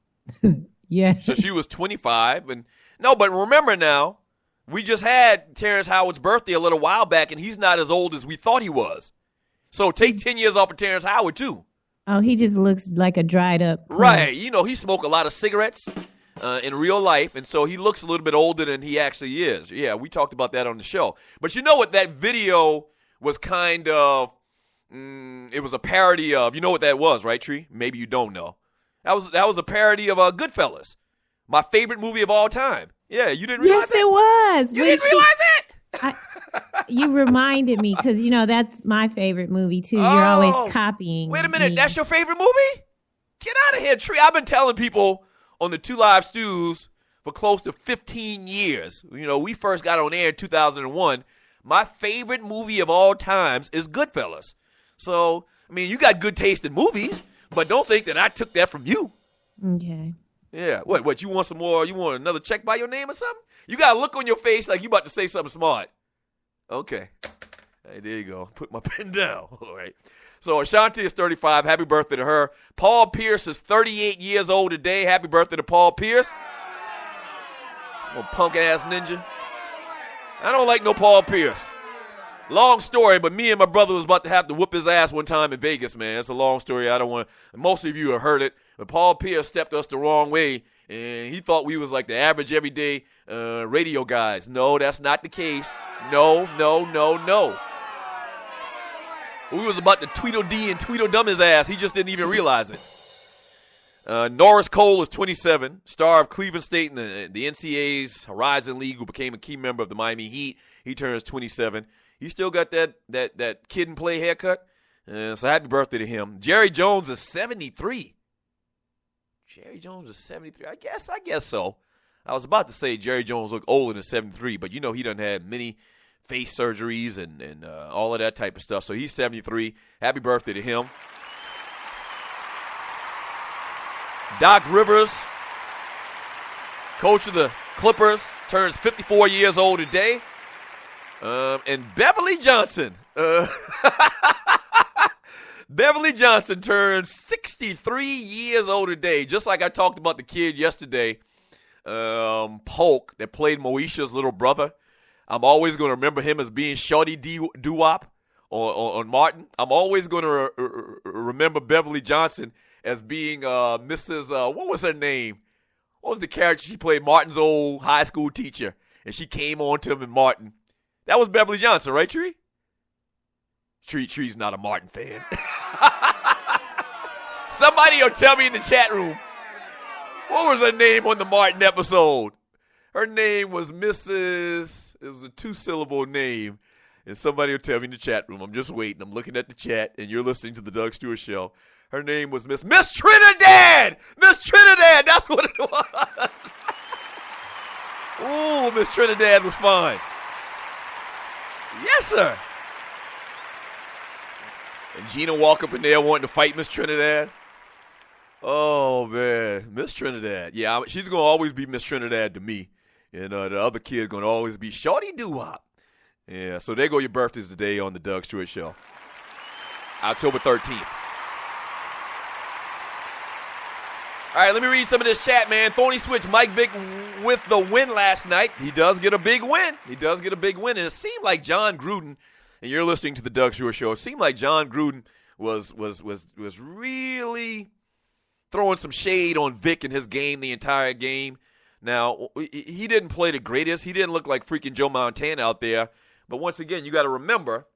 Yeah. So she was 25. But remember now, we just had Terrence Howard's birthday a little while back, and he's not as old as we thought he was. So take 10 years off of Terrence Howard, too. Oh, he just looks like a dried up. Right. He smoked a lot of cigarettes in real life, and so he looks a little bit older than he actually is. Yeah, we talked about that on the show. But you know what? That video was kind of, it was a parody of, you know what that was, right, Tree? Maybe you don't know. That was a parody of Goodfellas, my favorite movie of all time. Yeah, you didn't realize that? Yes, it was. You didn't realize it? You reminded me, because, that's my favorite movie, too. You're always copying. Wait a minute. That's your favorite movie? Get out of here, Tree. I've been telling people on the 2 Live Stews for close to 15 years. We first got on air in 2001. My favorite movie of all times is Goodfellas. So, you got good taste in movies, but don't think that I took that from you. Okay. Yeah. What, you want some more? You want another check by your name or something? You got a look on your face like you about to say something smart. Okay. Hey, there you go. Put my pen down. All right. So Ashanti is 35. Happy birthday to her. Paul Pierce is 38 years old today. Happy birthday to Paul Pierce. Little punk-ass ninja. I don't like no Paul Pierce. Long story, but me and my brother was about to have to whoop his ass one time in Vegas, man. It's a long story. I don't want to. Most of you have heard it. But Paul Pierce stepped us the wrong way, and he thought we was like the average, everyday radio guys. No, that's not the case. No. We was about to Tweedledee and Tweedledum his ass. He just didn't even realize it. Norris Cole is 27, star of Cleveland State in the NCAA's Horizon League, who became a key member of the Miami Heat. He turns 27. He still got that kid and play haircut. So happy birthday to him. Jerry Jones is 73. Jerry Jones is 73. I guess so. I was about to say Jerry Jones looked older than 73, but you know he done had many face surgeries and all of that type of stuff. So he's 73. Happy birthday to him. Doc Rivers, coach of the Clippers, turns 54 years old today. And Beverly Johnson. Beverly Johnson turns 63 years old today. Just like I talked about the kid yesterday, Polk, that played Moesha's little brother. I'm always going to remember him as being Shawty Doo-Wop on Martin. I'm always going to remember Beverly Johnson as being Mrs. What was her name? What was the character she played? Martin's old high school teacher. And she came on to him in Martin. That was Beverly Johnson, right, Tree? Tree's not a Martin fan. Somebody will tell me in the chat room. What was her name on the Martin episode? Her name was Mrs. It was a 2-syllable name. And somebody will tell me in the chat room. I'm just waiting. I'm looking at the chat, and you're listening to the Doug Stewart Show. Her name was Miss Trinidad. Miss Trinidad. That's what it was. Ooh, Miss Trinidad was fine. Yes, sir. And Gina walk up in there wanting to fight Miss Trinidad. Oh, man. Miss Trinidad. Yeah, she's going to always be Miss Trinidad to me. And the other kid going to always be Shawty Doo-Wop. Yeah, so there go your birthdays today on the Doug Stewart Show. October 13th. All right, let me read some of this chat, man. Thorny Switch, Mike Vick with the win last night. He does get a big win. And it seemed like John Gruden, and you're listening to the Doug Stewart Show, it seemed like John Gruden was really throwing some shade on Vick in his game the entire game. Now, he didn't play the greatest. He didn't look like freaking Joe Montana out there. But once again, you got to remember,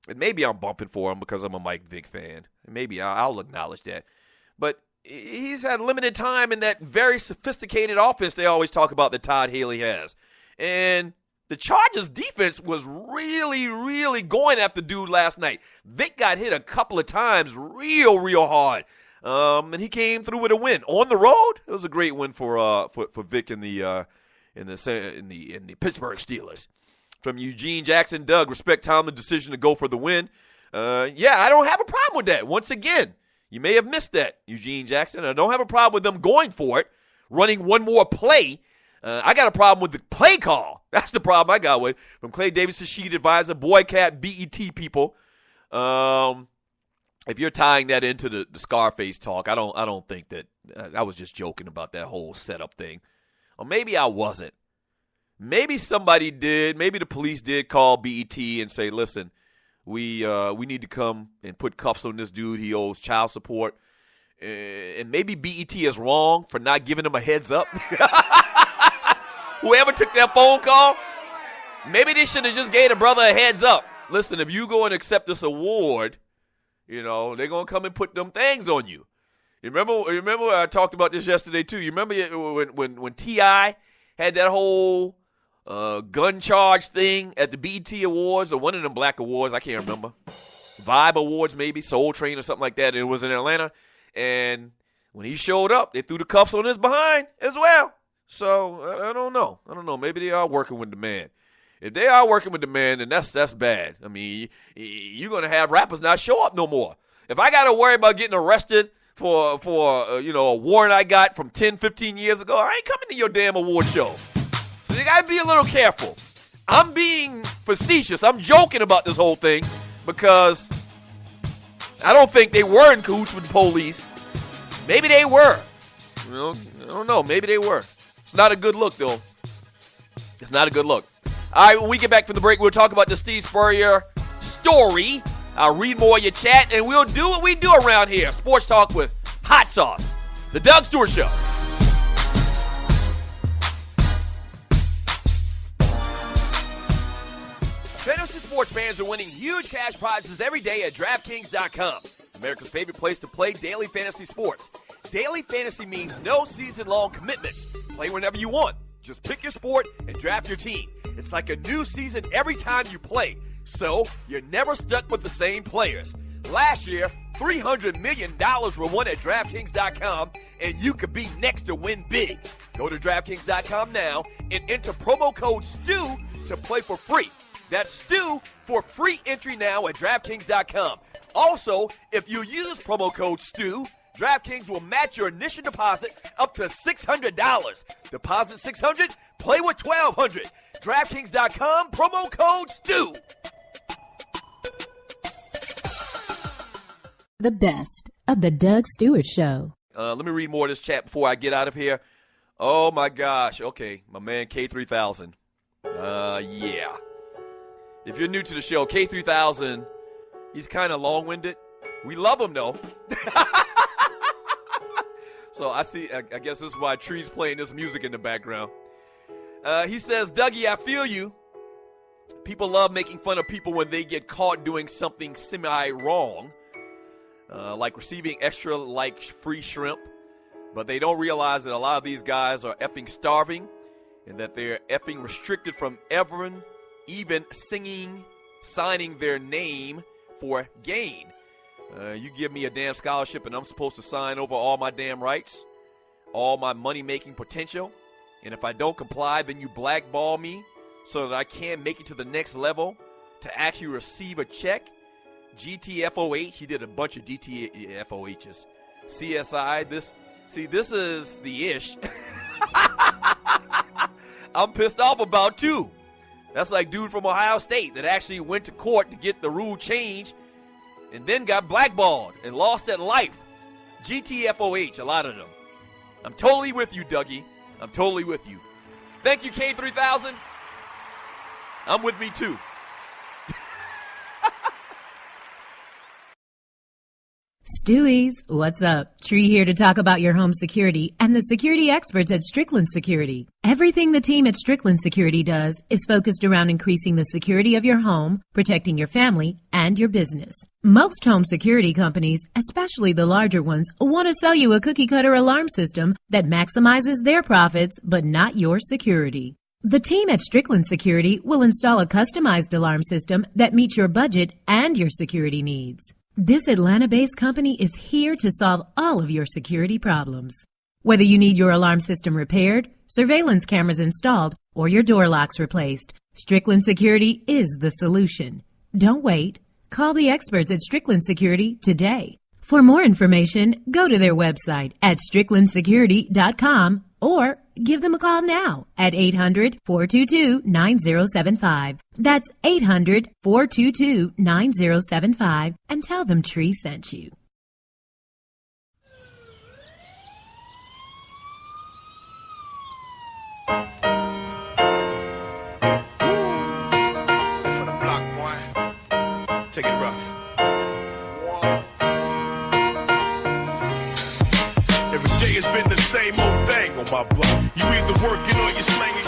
and maybe I'm bumping for him because I'm a Mike Vick fan. Maybe I'll acknowledge that. But he's had limited time in that very sophisticated offense they always talk about that Todd Haley has. And the Chargers defense was really, really going after dude last night. Vick got hit a couple of times real hard. And he came through with a win. On the road, it was a great win for Vick in the Pittsburgh Steelers. From Eugene Jackson, Doug, respect Tomlin's decision to go for the win. Yeah, I don't have a problem with that. Once again, you may have missed that, Eugene Jackson. I don't have a problem with them going for it, running one more play. I got a problem with the play call. That's the problem I got with. From Clay Davis, sheet advisor, Boycat, BET people. If you're tying that into the Scarface talk, I don't think that I was just joking about that whole setup thing. Or maybe I wasn't. Maybe somebody did. Maybe the police did call BET and say, listen, we need to come and put cuffs on this dude. He owes child support. And maybe BET is wrong for not giving him a heads up. Whoever took that phone call, maybe they should have just gave the brother a heads up. Listen, if you go and accept this award, you know, they're going to come and put them things on you. You remember I talked about this yesterday, too. You remember when T.I. had that whole gun charge thing at the BET Awards or one of them black awards, I can't remember. Vibe Awards maybe, Soul Train or something like that. It was in Atlanta. And when he showed up, they threw the cuffs on his behind as well. So I don't know. Maybe they are working with the man. If they are working with the man, then that's bad. I mean, you're going to have rappers not show up no more. If I got to worry about getting arrested for a warrant I got from 10, 15 years ago, I ain't coming to your damn award show. So you got to be a little careful. I'm being facetious. I'm joking about this whole thing because I don't think they were in cahoots with the police. Maybe they were. I don't know. Maybe they were. It's not a good look, though. It's not a good look. All right, when we get back from the break, we'll talk about the Steve Spurrier story. I'll read more of your chat, and we'll do what we do around here. Sports talk with hot sauce. The Doug Stewart Show. Fantasy sports fans are winning huge cash prizes every day at DraftKings.com. America's favorite place to play daily fantasy sports. Daily fantasy means no season-long commitments. Play whenever you want. Just pick your sport and draft your team. It's like a new season every time you play, so you're never stuck with the same players. Last year, $300 million were won at DraftKings.com, and you could be next to win big. Go to DraftKings.com now and enter promo code STU to play for free. That's STU for free entry now at DraftKings.com. Also, if you use promo code STU, DraftKings will match your initial deposit up to $600. Deposit $600, play with $1,200. DraftKings.com, promo code STU. The best of the Doug Stewart Show. Let me read more of this chat before I get out of here. Oh, my gosh. Okay, my man K3000. Yeah. If you're new to the show, K3000, he's kind of long-winded. We love him, though. So I guess this is why Tree's playing this music in the background. He says, Dougie, I feel you. People love making fun of people when they get caught doing something semi-wrong, like receiving extra like free shrimp. But they don't realize that a lot of these guys are effing starving and that they're effing restricted from even signing their name for gain. You give me a damn scholarship and I'm supposed to sign over all my damn rights, all my money-making potential. And if I don't comply, then you blackball me so that I can't make it to the next level to actually receive a check. GTFOH, he did a bunch of GTFOHs. CSI, this is the ish. I'm pissed off about too. That's like dude from Ohio State that actually went to court to get the rule changed and then got blackballed and lost at life. GTFOH, a lot of them. I'm totally with you, Dougie. I'm totally with you. Thank you, K3000. I'm with me too. Stewies, what's up? Tree here to talk about your home security and the security experts at Strickland Security. Everything the team at Strickland Security does is focused around increasing the security of your home, protecting your family, and your business. Most home security companies, especially the larger ones, want to sell you a cookie-cutter alarm system that maximizes their profits, but not your security. The team at Strickland Security will install a customized alarm system that meets your budget and your security needs. This Atlanta-based company is here to solve all of your security problems. Whether you need your alarm system repaired, surveillance cameras installed, or your door locks replaced, Strickland Security is the solution. Don't wait. Call the experts at Strickland Security today. For more information, go to their website at stricklandsecurity.com or give them a call now at 800-422-9075. That's 800-422-9075 and tell them Tree sent you. For the block, boy. Take it rough. Every day it's been the same old thing on my block. You either working or you slanging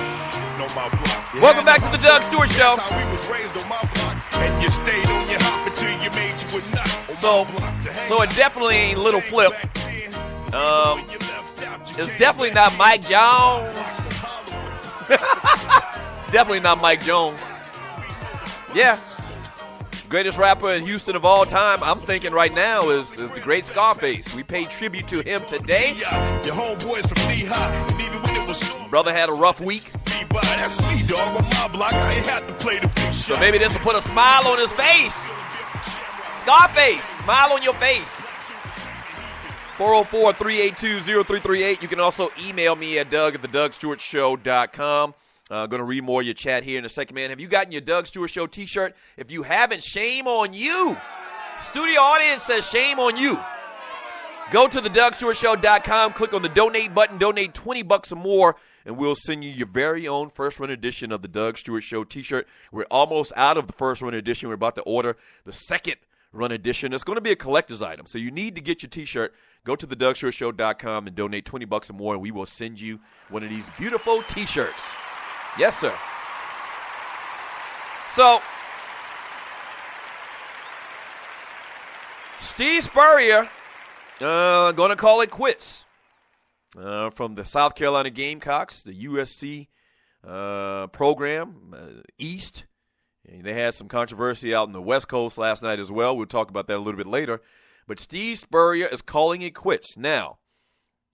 on my block. Welcome back to the Doug Stewart Show. That's how we was raised on my block. And you stayed on your hop until you made you a nut. So it definitely ain't Little Flip. It's definitely not Mike Jones. Definitely not Mike Jones. Yeah. Greatest rapper in Houston of all time, I'm thinking right now, is the great Scarface. We paid tribute to him today. Your homeboys from Lehigh, and even when it was brother had a rough week. That's me, dog. On my block, I ain't had to play the big So maybe this will put a smile on his face. Scarface, smile on your face. 404-382-0338. You can also email me at doug@thedougstewartshow.com. Going to read more of your chat here in a second, man. Have you gotten your Doug Stewart Show t-shirt? If you haven't, shame on you. Studio audience says shame on you. Go to thedougstewartshow.com, click on the donate button, donate $20 or more, and we'll send you your very own first-run edition of the Doug Stewart Show t-shirt. We're almost out of the first-run edition. We're about to order the second-run edition. It's going to be a collector's item, so you need to get your t-shirt. Go to thedougstewartshow.com and donate $20 or more, and we will send you one of these beautiful t-shirts. Yes, sir. So, Steve Spurrier going to call it quits from the South Carolina Gamecocks, the USC program, East. And they had some controversy out in the West Coast last night as well. We'll talk about that a little bit later. But Steve Spurrier is calling it quits. Now,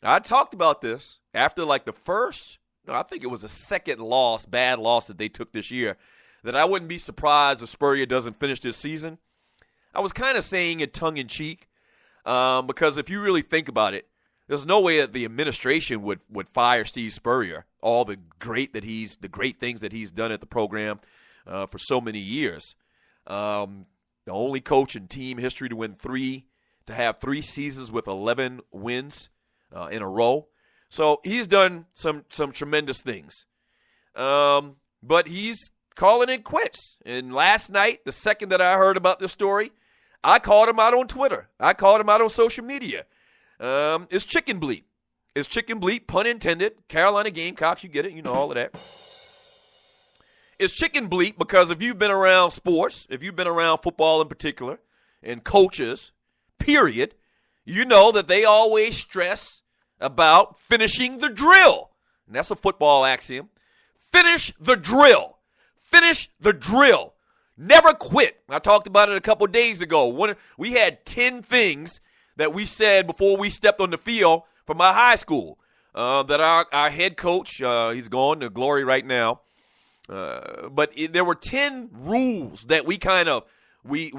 I talked about this after like the first, I think it was a second loss, bad loss that they took this year, that I wouldn't be surprised if Spurrier doesn't finish this season. I was kind of saying it tongue-in-cheek because if you really think about it, there's no way that the administration would fire Steve Spurrier, all the great things that he's done at the program for so many years. The only coach in team history to have 3 seasons with 11 wins in a row. So he's done some tremendous things. But he's calling it quits. And last night, the second that I heard about this story, I called him out on Twitter. I called him out on social media. It's chicken bleep. It's chicken bleep, pun intended. Carolina Gamecocks, you get it. You know all of that. It's chicken bleep because if you've been around sports, if you've been around football in particular, and coaches, period, you know that they always stress about finishing the drill. And that's a football axiom. Finish the drill. Finish the drill. Never quit. I talked about it a couple days ago. We had 10 things that we said before we stepped on the field from our high school that our head coach, he's gone to glory right now, but there were 10 rules that we kind of we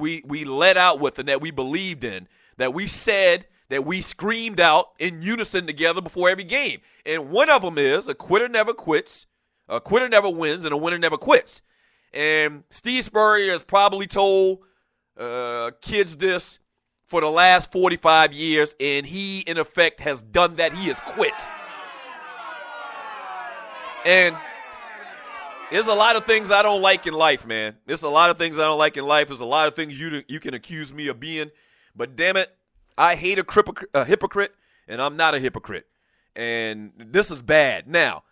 let out with and that we believed in, that we said, that we screamed out in unison together before every game. And one of them is a quitter never quits, a quitter never wins, and a winner never quits. And Steve Spurrier has probably told kids this for the last 45 years, and he, in effect, has done that. He has quit. And there's a lot of things I don't like in life, man. There's a lot of things I don't like in life. There's a lot of things you can accuse me of being. But damn it, I hate a hypocrite, and I'm not a hypocrite. And this is bad. Now,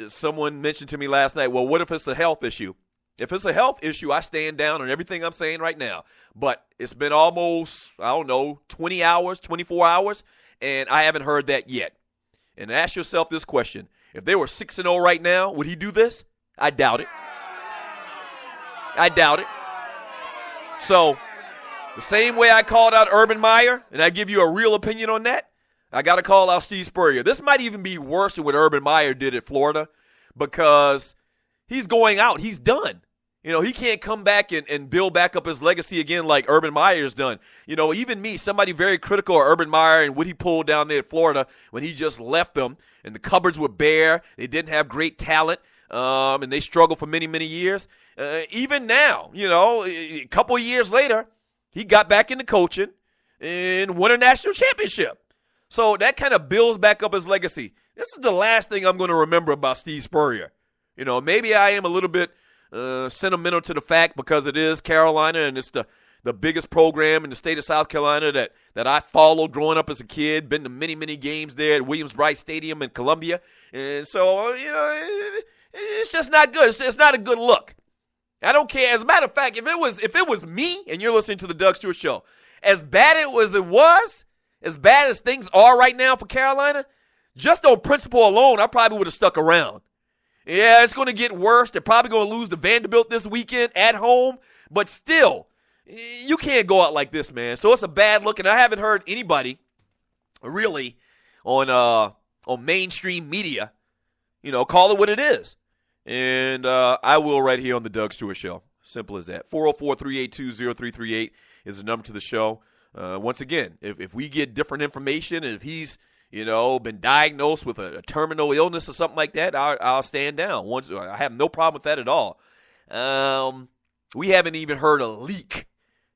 someone mentioned to me last night, well, what if it's a health issue? If it's a health issue, I stand down on everything I'm saying right now. But it's been almost, 20 hours, 24 hours, and I haven't heard that yet. And ask yourself this question. If they were 6-0 right now, would he do this? I doubt it. I doubt it. So, the same way I called out Urban Meyer, and I give you a real opinion on that, I got to call out Steve Spurrier. This might even be worse than what Urban Meyer did at Florida because he's going out. He's done. He can't come back and build back up his legacy again like Urban Meyer's done. Even me, somebody very critical of Urban Meyer and what he pulled down there at Florida when he just left them and the cupboards were bare. They didn't have great talent, and they struggled for many, many years. Even now, a couple of years later, he got back into coaching and won a national championship. So that kind of builds back up his legacy. This is the last thing I'm going to remember about Steve Spurrier. Maybe I am a little bit sentimental to the fact because it is Carolina and it's the biggest program in the state of South Carolina that I followed growing up as a kid, been to many, many games there at Williams-Brice Stadium in Columbia. And so, it's just not good. It's not a good look. I don't care. As a matter of fact, if it was me and you're listening to the Doug Stewart Show, as bad as bad as things are right now for Carolina, just on principle alone, I probably would have stuck around. Yeah, it's going to get worse. They're probably going to lose to Vanderbilt this weekend at home. But still, you can't go out like this, man. So it's a bad look, and I haven't heard anybody really on mainstream media, call it what it is. And I will right here on the Doug Stewart Show. Simple as that. 404-382-0338 is the number to the show. Once again, if we get different information, and if he's been diagnosed with a terminal illness or something like that, I'll stand down. I have no problem with that at all. We haven't even heard a leak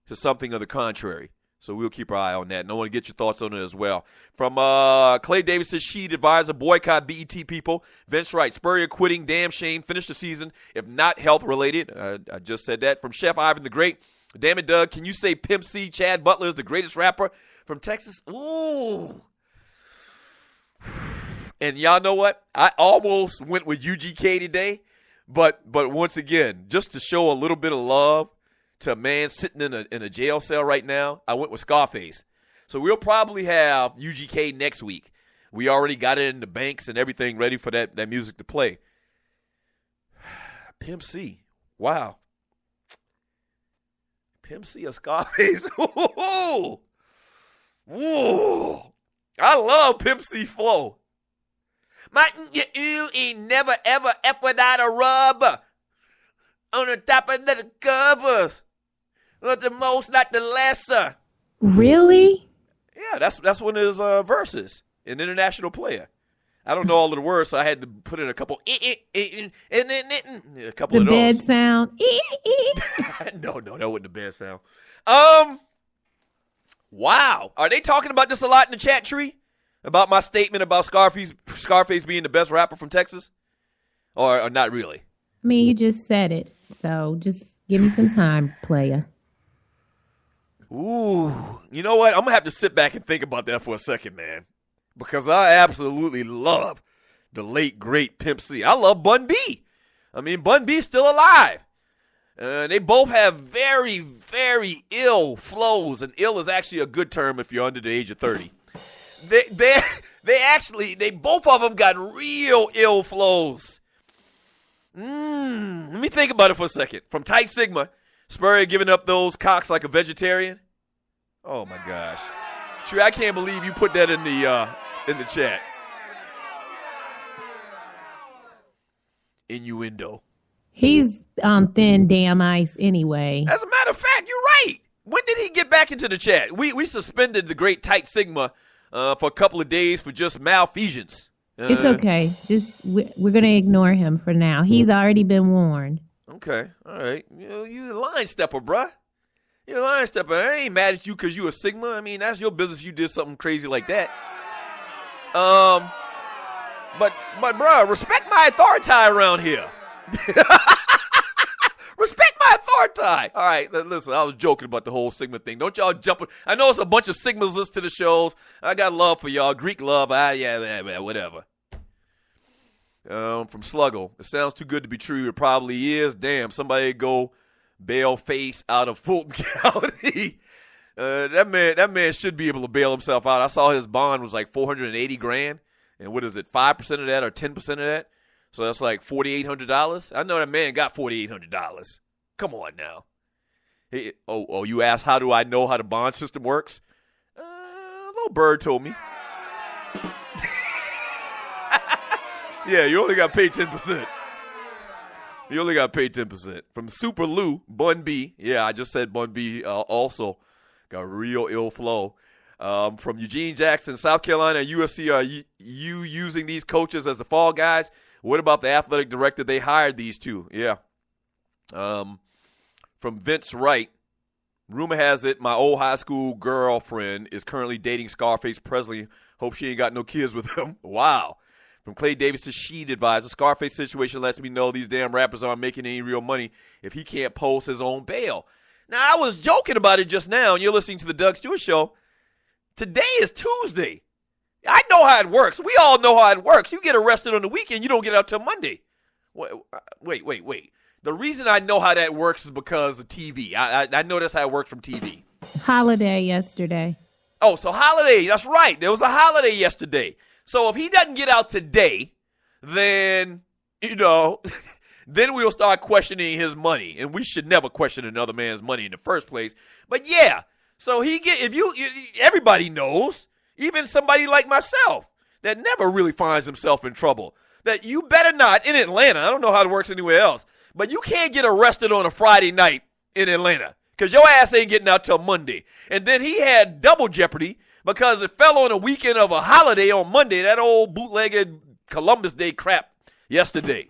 to something of the contrary. So we'll keep our eye on that. And I want to get your thoughts on it as well. From Clay Davis's sheet advisor, boycott BET people. Vince Wright, Spurrier quitting, damn shame. Finish the season if not health-related. I just said that. From Chef Ivan the Great, damn it, Doug, can you say Pimp C, Chad Butler is the greatest rapper from Texas? Ooh. And y'all know what? I almost went with UGK today, but once again, just to show a little bit of love to a man sitting in a jail cell right now, I went with Scarface. So we'll probably have UGK next week. We already got it in the banks and everything ready for that music to play. Pimp C. Wow. Pimp C or Scarface. Ooh. Ooh. I love Pimp C flow. Martin, you ain't never, ever, F without a rub. On the top of the covers. Not the most, not the lesser. Really? Yeah, that's one of his verses. An international player. I don't know all of the words, so I had to put in a couple. A couple the of those. The bed sound. No, that wasn't the bed sound. Wow. Are they talking about this a lot in the chat tree? About my statement about Scarface being the best rapper from Texas? Or not really? I mean, you just said it, so just give me some time, player. Ooh. You know what? I'm going to have to sit back and think about that for a second, man. Because I absolutely love the late, great Pimp C. I love Bun B. I mean, Bun B's still alive. They both have very, very ill flows, and ill is actually a good term if you're under the age of 30. They both of them got real ill flows. Let me think about it for a second. From Tight Sigma, Spurrier giving up those cocks like a vegetarian. Oh my gosh, Trey, I can't believe you put that in the chat. Innuendo. He's on thin damn ice anyway. As a matter of fact, you're right. When did he get back into the chat? We suspended the great Tight Sigma for a couple of days for just malfeasance. It's okay. Just we're gonna ignore him for now. He's already been warned. Okay, all right. You a line stepper, bruh. You're a line stepper. I ain't mad at you because you a Sigma. I mean, that's your business. You did something crazy like that. But bruh, respect my authority around here. Respect my authority. All right, listen, I was joking about the whole Sigma thing. Don't y'all jump. I know it's a bunch of Sigmas listen to the shows. I got love for y'all. Greek love. Yeah, whatever. From Sluggo. It sounds too good to be true. It probably is. Damn, somebody go bail face out of Fulton County. That man should be able to bail himself out. I saw his bond was like $480,000. And what is it, 5% of that or 10% of that? So that's like $4,800. I know that man got $4,800. Come on now. Hey, you asked how do I know how the bond system works? Little bird told me. Yeah, you only got paid 10%. You only got paid 10%. From Super Lou, Bun B. Yeah, I just said Bun B also got real ill flow. From Eugene Jackson, South Carolina, USC, are you using these coaches as the fall guys? What about the athletic director? They hired these two. Yeah. From Vince Wright, rumor has it my old high school girlfriend is currently dating Scarface Presley. Hope she ain't got no kids with him. Wow. From Clay Davis to Sheed advisor, Scarface situation lets me know these damn rappers aren't making any real money if he can't post his own bail. Now, I was joking about it just now, and you're listening to the Doug Stewart Show. Today is Tuesday. I know how it works. We all know how it works. You get arrested on the weekend, you don't get out till Monday. Wait. The reason I know how that works is because of TV. I know that's how it works from TV. Holiday yesterday. Oh, so holiday. That's right. There was a holiday yesterday. So if he doesn't get out today, then, then we'll start questioning his money. And we should never question another man's money in the first place. But yeah, so everybody knows, even somebody like myself that never really finds himself in trouble, that you better not, in Atlanta, I don't know how it works anywhere else, but you can't get arrested on a Friday night in Atlanta because your ass ain't getting out till Monday. And then he had double jeopardy because it fell on a weekend of a holiday on Monday, that old bootlegged Columbus Day crap yesterday.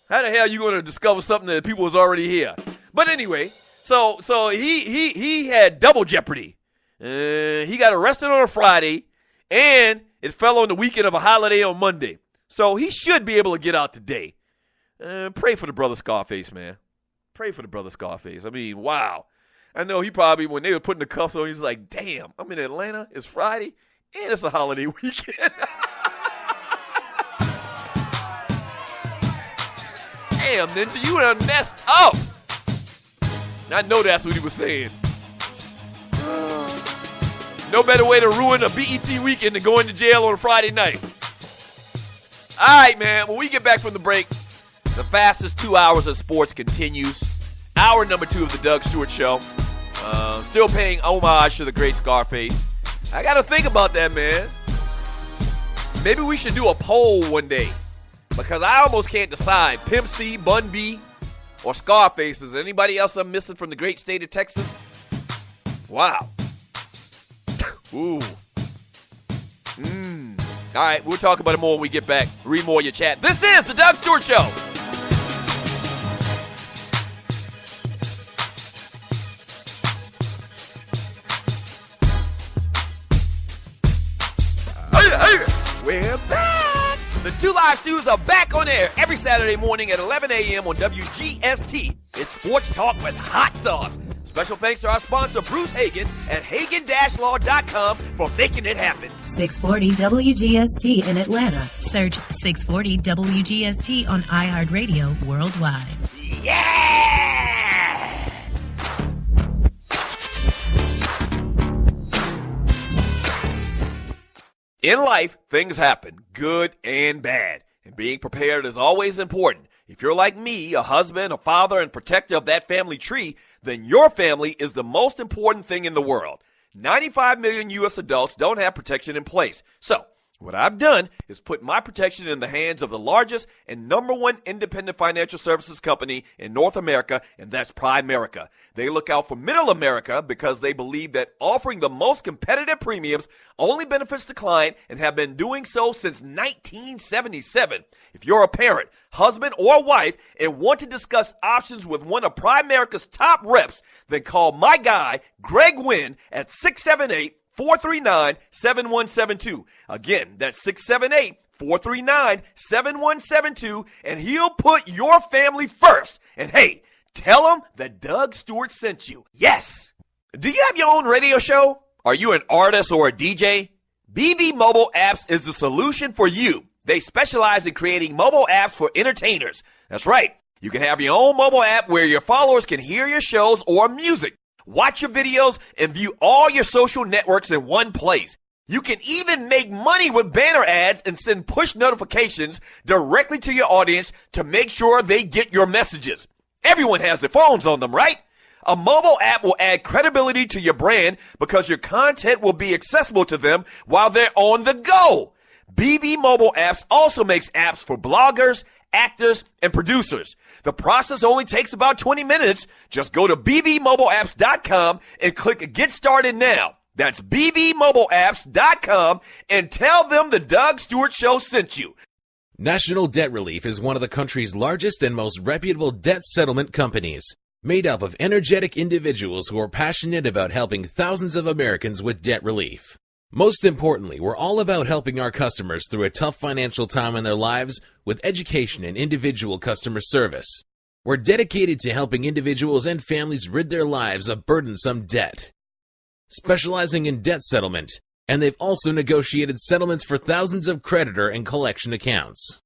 How the hell are you going to discover something that people was already here? But anyway, so he had double jeopardy. He got arrested on a Friday, and it fell on the weekend of a holiday on Monday. So he should be able to get out today. Pray for the brother Scarface, man. Pray for the brother Scarface. I mean, wow. I know he probably, when they were putting the cuffs on, he's like, damn, I'm in Atlanta. It's Friday, and it's a holiday weekend. Damn, Ninja, you done messed up. I know that's what he was saying. No better way to ruin a BET weekend than going to jail on a Friday night. All right, man. When we get back from the break, the fastest 2 hours of sports continues. Hour number 2 of the Doug Stewart Show. Still paying homage to the great Scarface. I got to think about that, man. Maybe we should do a poll one day. Because I almost can't decide. Pimp C, Bun B, or Scarface. Is there anybody else I'm missing from the great state of Texas? Wow. Ooh. All right, we'll talk about it more when we get back. Read more of your chat. This is the Doug Stewart Show. We're back. The Two Live Stews are back on air every Saturday morning at 11 a.m. on WGST. It's Sports Talk with Hot Sauce. Special thanks to our sponsor, Bruce Hagen, at Hagen-Law.com for making it happen. 640 WGST in Atlanta. Search 640 WGST on iHeartRadio worldwide. Yes! In life, things happen, good and bad. And being prepared is always important. If you're like me, a husband, a father, and protector of that family tree, then your family is the most important thing in the world. 95 million U.S. adults don't have protection in place. So, what I've done is put my protection in the hands of the largest and number one independent financial services company in North America, and that's Primerica. They look out for middle America because they believe that offering the most competitive premiums only benefits the client and have been doing so since 1977. If you're a parent, husband, or wife and want to discuss options with one of Primerica's top reps, then call my guy, Greg Wynn, at 678-439-7172. Again, that's 678-439-7172, and he'll put your family first. And hey, tell him that Doug Stewart sent you. Yes! Do you have your own radio show? Are you an artist or a DJ? BB Mobile Apps is the solution for you. They specialize in creating mobile apps for entertainers. That's right. You can have your own mobile app where your followers can hear your shows or music, watch your videos, and view all your social networks in one place. You can even make money with banner ads and send push notifications directly to your audience to make sure they get your messages. Everyone has their phones on them, right? A mobile app will add credibility to your brand because your content will be accessible to them while they're on the go. BB Mobile Apps also makes apps for bloggers, actors, and producers. The process only takes about 20 minutes. Just go to bbmobileapps.com and click Get Started Now. That's bbmobileapps.com and tell them the Doug Stewart Show sent you. National Debt Relief is one of the country's largest and most reputable debt settlement companies, made up of energetic individuals who are passionate about helping thousands of Americans with debt relief. Most importantly, we're all about helping our customers through a tough financial time in their lives with education and individual customer service. We're dedicated to helping individuals and families rid their lives of burdensome debt, specializing in debt settlement, and they've also negotiated settlements for thousands of creditor and collection accounts.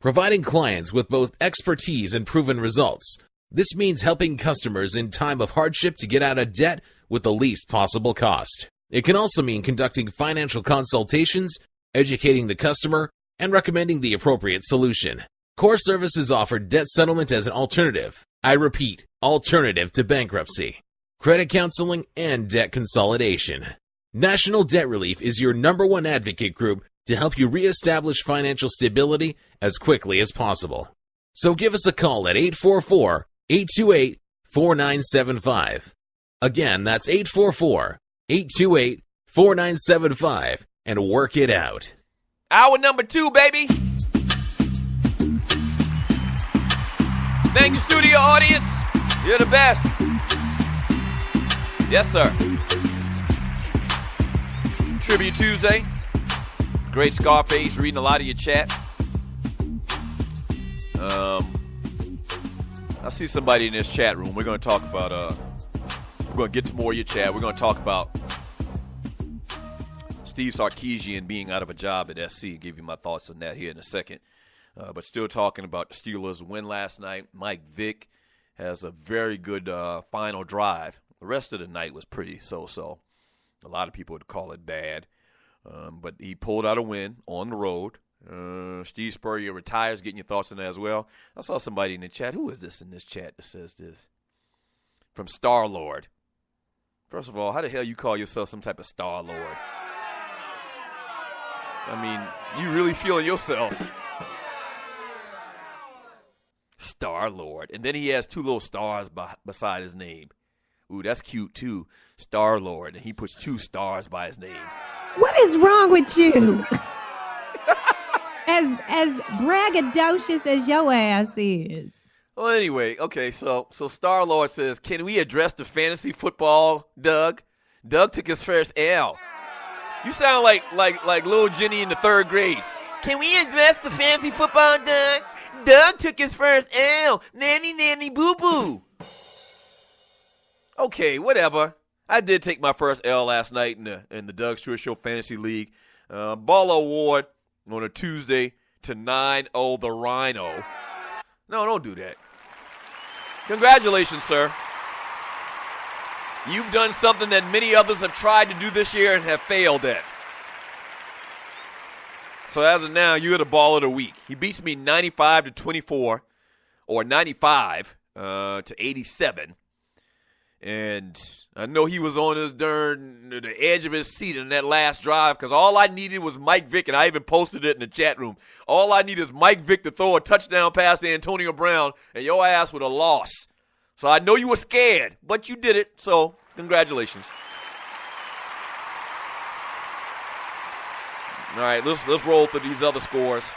Providing clients with both expertise and proven results, this means helping customers in time of hardship to get out of debt with the least possible cost. It can also mean conducting financial consultations, educating the customer, and recommending the appropriate solution. Core Services offer debt settlement as an alternative. I repeat, alternative to bankruptcy, credit counseling, and debt consolidation. National Debt Relief is your number one advocate group to help you reestablish financial stability as quickly as possible. So give us a call at 844-828-4975. Again, that's 844-828-4975 and work it out. Hour number 2, baby. Thank you, studio audience. You're the best. Yes, sir. Tribute Tuesday. Great Scarface, reading a lot of your chat. I see somebody in this chat room. We're going to talk about, we're going to get to more of your chat. We're going to talk about Steve Sarkisian being out of a job at SC. Give you my thoughts on that here in a second. But still talking about the Steelers' win last night. Mike Vick has a very good final drive. The rest of the night was pretty so-so. A lot of people would call it bad. But he pulled out a win on the road. Steve Spurrier retires. Getting your thoughts on that as well. I saw somebody in the chat. Who is this in this chat that says this? From Star-Lord. First of all, how the hell you call yourself some type of Star-Lord? I mean, you really feeling yourself. Star-Lord. And then he has two little stars beside his name. Ooh, that's cute too. Star-Lord. And he puts 2 stars by his name. What is wrong with you? as braggadocious as your ass is. Well, anyway, okay, so Star-Lord says, can we address the fantasy football, Doug? Doug took his first L. You sound like little Jenny in the 3rd grade. Can we address the fantasy football, Doug? Doug took his first L. Nanny, nanny, boo-boo. Okay, whatever. I did take my first L last night in the Doug Stewart Show Fantasy League. Ball award on a Tuesday to 9-0 the Rhino. No, don't do that. Congratulations, sir. You've done something that many others have tried to do this year and have failed at. So as of now, you're the ball of the week. He beats me 95-24, or 95 to 87. And I know he was on the edge of his seat in that last drive because all I needed was Mike Vick, and I even posted it in the chat room. All I need is Mike Vick to throw a touchdown pass to Antonio Brown, and your ass would have lost. So I know you were scared, but you did it, so congratulations. All right, let's roll through these other scores.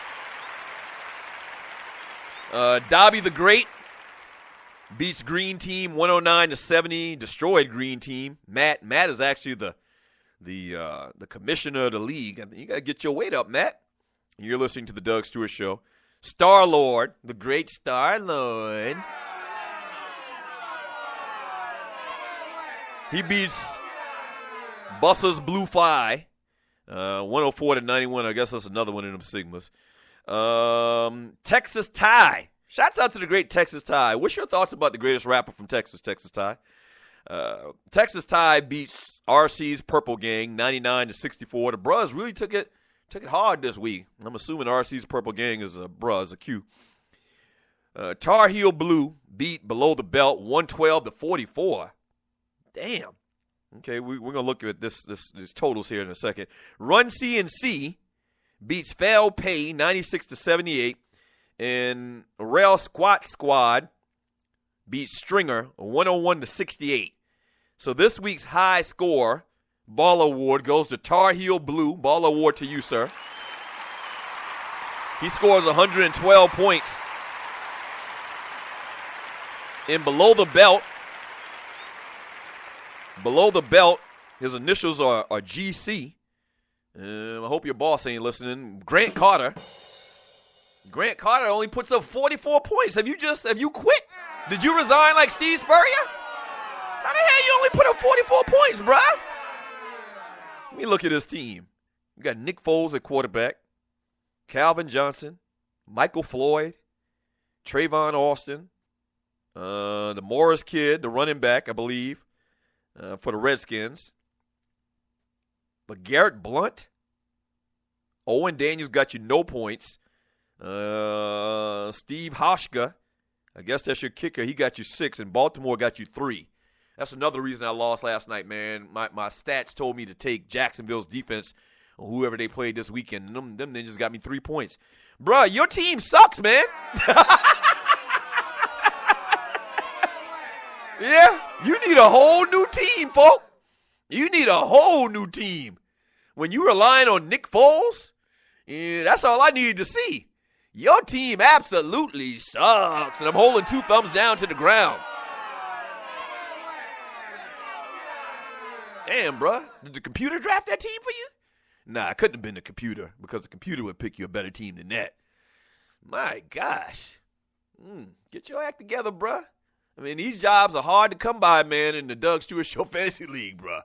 Dobby the Great beats Green Team 109-70. Destroyed Green Team. Matt is actually the commissioner of the league. I think you gotta get your weight up, Matt. You're listening to the Doug Stewart Show. Star-Lord, the great Star-Lord. He beats Busser's Blue Fly. 104-91. I guess that's another one of them Sigmas. Texas Tie. Shouts out to the great Texas Tie. What's your thoughts about the greatest rapper from Texas Tie? Texas Tie beats RC's Purple Gang 99-64. The Bruz really took it hard this week. I'm assuming RC's Purple Gang is a Bruz, a Q. Tar Heel Blue beat Below the Belt 112-44. Damn. Okay, we're going to look at this totals here in a second. Run CNC beats Fail Pay 96-78. And Rail Squat Squad beats Stringer 101-68. So this week's high score ball award goes to Tar Heel Blue. Ball award to you, sir. He scores 112 points. And Below the Belt, his initials are GC. I hope your boss ain't listening. Grant Carter only puts up 44 points. Have you quit? Did you resign like Steve Spurrier? How the hell you only put up 44 points, bruh? Let me look at his team. We got Nick Foles at quarterback, Calvin Johnson, Michael Floyd, Trayvon Austin, the Morris kid, the running back, I believe, for the Redskins. But Garrett Blunt, Owen Daniels got you no points. Steve Hoshka, I guess that's your kicker. He got you 6, and Baltimore got you 3. That's another reason I lost last night, man. My stats told me to take Jacksonville's defense or whoever they played this weekend. And them ninjas got me 3 points. Bruh, your team sucks, man. Yeah, you need a whole new team, folk. You need a whole new team. When you relying on Nick Foles, that's all I needed to see. Your team absolutely sucks, and I'm holding 2 thumbs down to the ground. Damn, bruh. Did the computer draft that team for you? Nah, it couldn't have been the computer, because the computer would pick you a better team than that. My gosh. Get your act together, bruh. I mean, these jobs are hard to come by, man, in the Doug Stewart Show Fantasy League, bruh.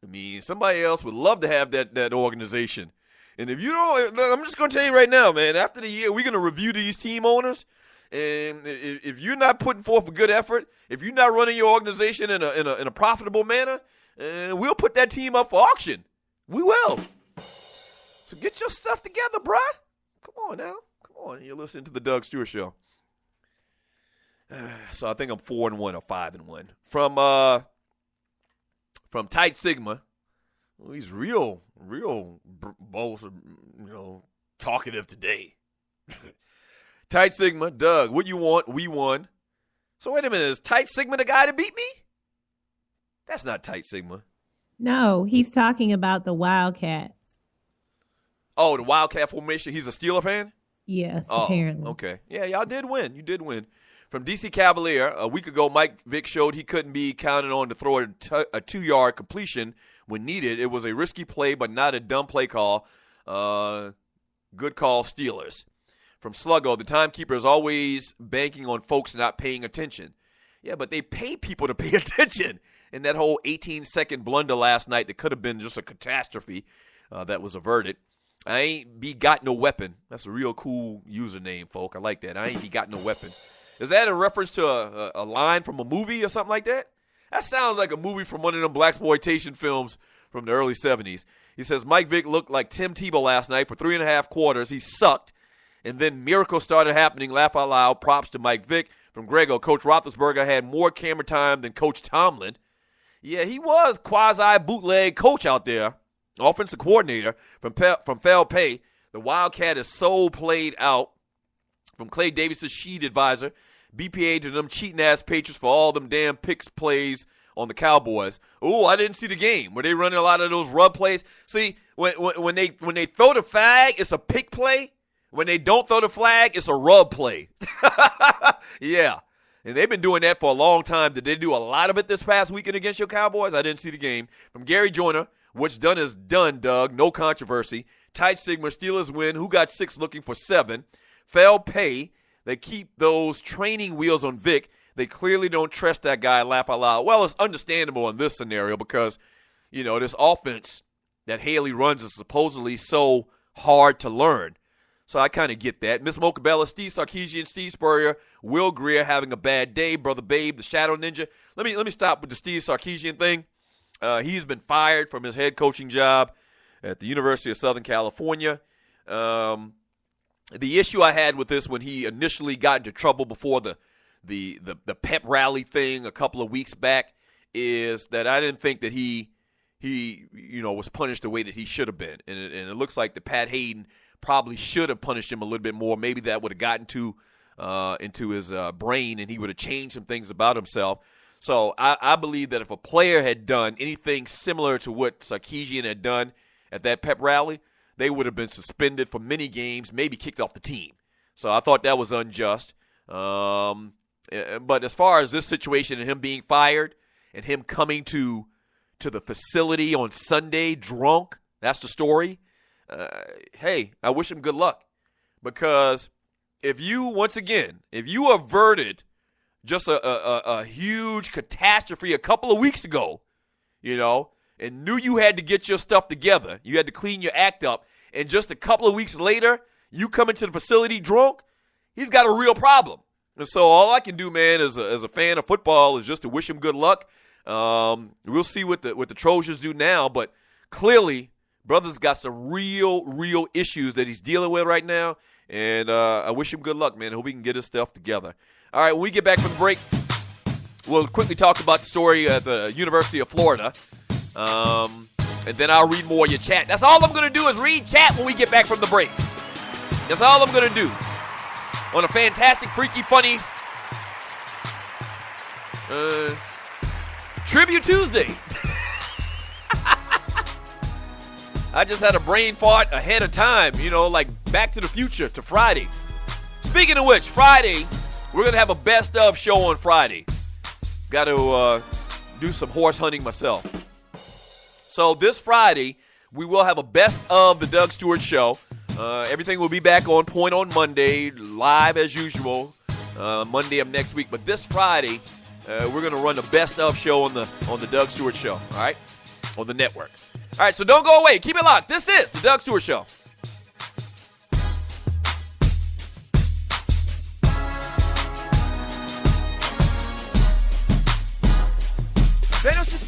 I mean, somebody else would love to have that organization. And if you don't, I'm just going to tell you right now, man, after the year, we're going to review these team owners. And if you're not putting forth a good effort, if you're not running your organization in a profitable manner, we'll put that team up for auction. We will. So get your stuff together, bruh. Come on now. Come on. You're listening to the Doug Stewart Show. So I think I'm 4-1 or 5-1. From Tight Sigma. Well, he's real bold, talkative today. Tight Sigma, Doug, what you want? We won. So wait a minute, is Tight Sigma the guy to beat me? That's not Tight Sigma. No, he's talking about the Wildcats. Oh, the Wildcat formation. He's a Steeler fan? Yes, Oh, apparently. okay. Yeah, y'all did win. You did win. From DC Cavalier, a week ago, Mike Vick showed he couldn't be counted on to throw a 2-yard completion when needed. It was a risky play, but not a dumb play call. Good call, Steelers. From Sluggo, the timekeeper is always banking on folks not paying attention. Yeah, but they pay people to pay attention. And that whole 18-second blunder last night that could have been just a catastrophe that was averted. I ain't be got no weapon. That's a real cool username, folk. I like that. I ain't be got no weapon. Is that a reference to a line from a movie or something like that? That sounds like a movie from one of them blaxploitation films from the early 70s. He says, Mike Vick looked like Tim Tebow last night for 3.5 quarters. He sucked. And then miracles started happening. Laugh out loud. Props to Mike Vick. From Grego, Coach Roethlisberger had more camera time than Coach Tomlin. Yeah, he was quasi-bootleg coach out there. Offensive coordinator from Fel Pay. The Wildcat is so played out. From Clay Davis' sheet advisor. BPA to them cheating-ass Patriots for all them damn picks plays on the Cowboys. Oh, I didn't see the game. Were they running a lot of those rub plays? See, when they throw the flag, it's a pick play. When they don't throw the flag, it's a rub play. Yeah. And they've been doing that for a long time. Did they do a lot of it this past weekend against your Cowboys? I didn't see the game. From Gary Joyner, what's done is done, Doug. No controversy. Tight Sigma, Steelers win. Who got 6 looking for 7? Fail pay. They keep those training wheels on Vic. They clearly don't trust that guy. Laugh out loud. Well, it's understandable in this scenario because, this offense that Haley runs is supposedly so hard to learn. So I kind of get that. Miss Mocabella, Steve Sarkisian, Steve Spurrier, Will Greer having a bad day. Brother Babe, the Shadow Ninja. Let me stop with the Steve Sarkisian thing. He's been fired from his head coaching job at the University of Southern California. The issue I had with this when he initially got into trouble before the pep rally thing a couple of weeks back is that I didn't think that he was punished the way that he should have been. And it looks like that Pat Hayden probably should have punished him a little bit more. Maybe that would have gotten into his brain and he would have changed some things about himself. So I believe that if a player had done anything similar to what Sarkisian had done at that pep rally, they would have been suspended for many games, maybe kicked off the team. So I thought that was unjust. But as far as this situation and him being fired and him coming to the facility on Sunday drunk, that's the story. Hey, I wish him good luck. Because if you averted just a huge catastrophe a couple of weeks ago, and knew you had to get your stuff together. You had to clean your act up. And just a couple of weeks later, you come into the facility drunk, he's got a real problem. And so all I can do, man, as a fan of football is just to wish him good luck. We'll see what the Trojans do now. But clearly, brother's got some real issues that he's dealing with right now. And I wish him good luck, man. I hope he can get his stuff together. All right, when we get back from the break, we'll quickly talk about the story at the University of Florida. And then I'll read more of your chat. That's all I'm going to do is read chat when we get back from the break. That's all I'm going to do. On a fantastic, freaky, funny Tribute Tuesday. I just had a brain fart ahead of time, like Back to the Future to Friday. Speaking of which, Friday, we're going to have a best of show on Friday. Got to do some horse hunting myself. So this Friday, we will have a best of the Doug Stewart Show. Everything will be back on point on Monday, live as usual, Monday of next week. But this Friday, we're going to run the best of show on the Doug Stewart Show, all right, on the network. All right, so don't go away. Keep it locked. This is the Doug Stewart Show.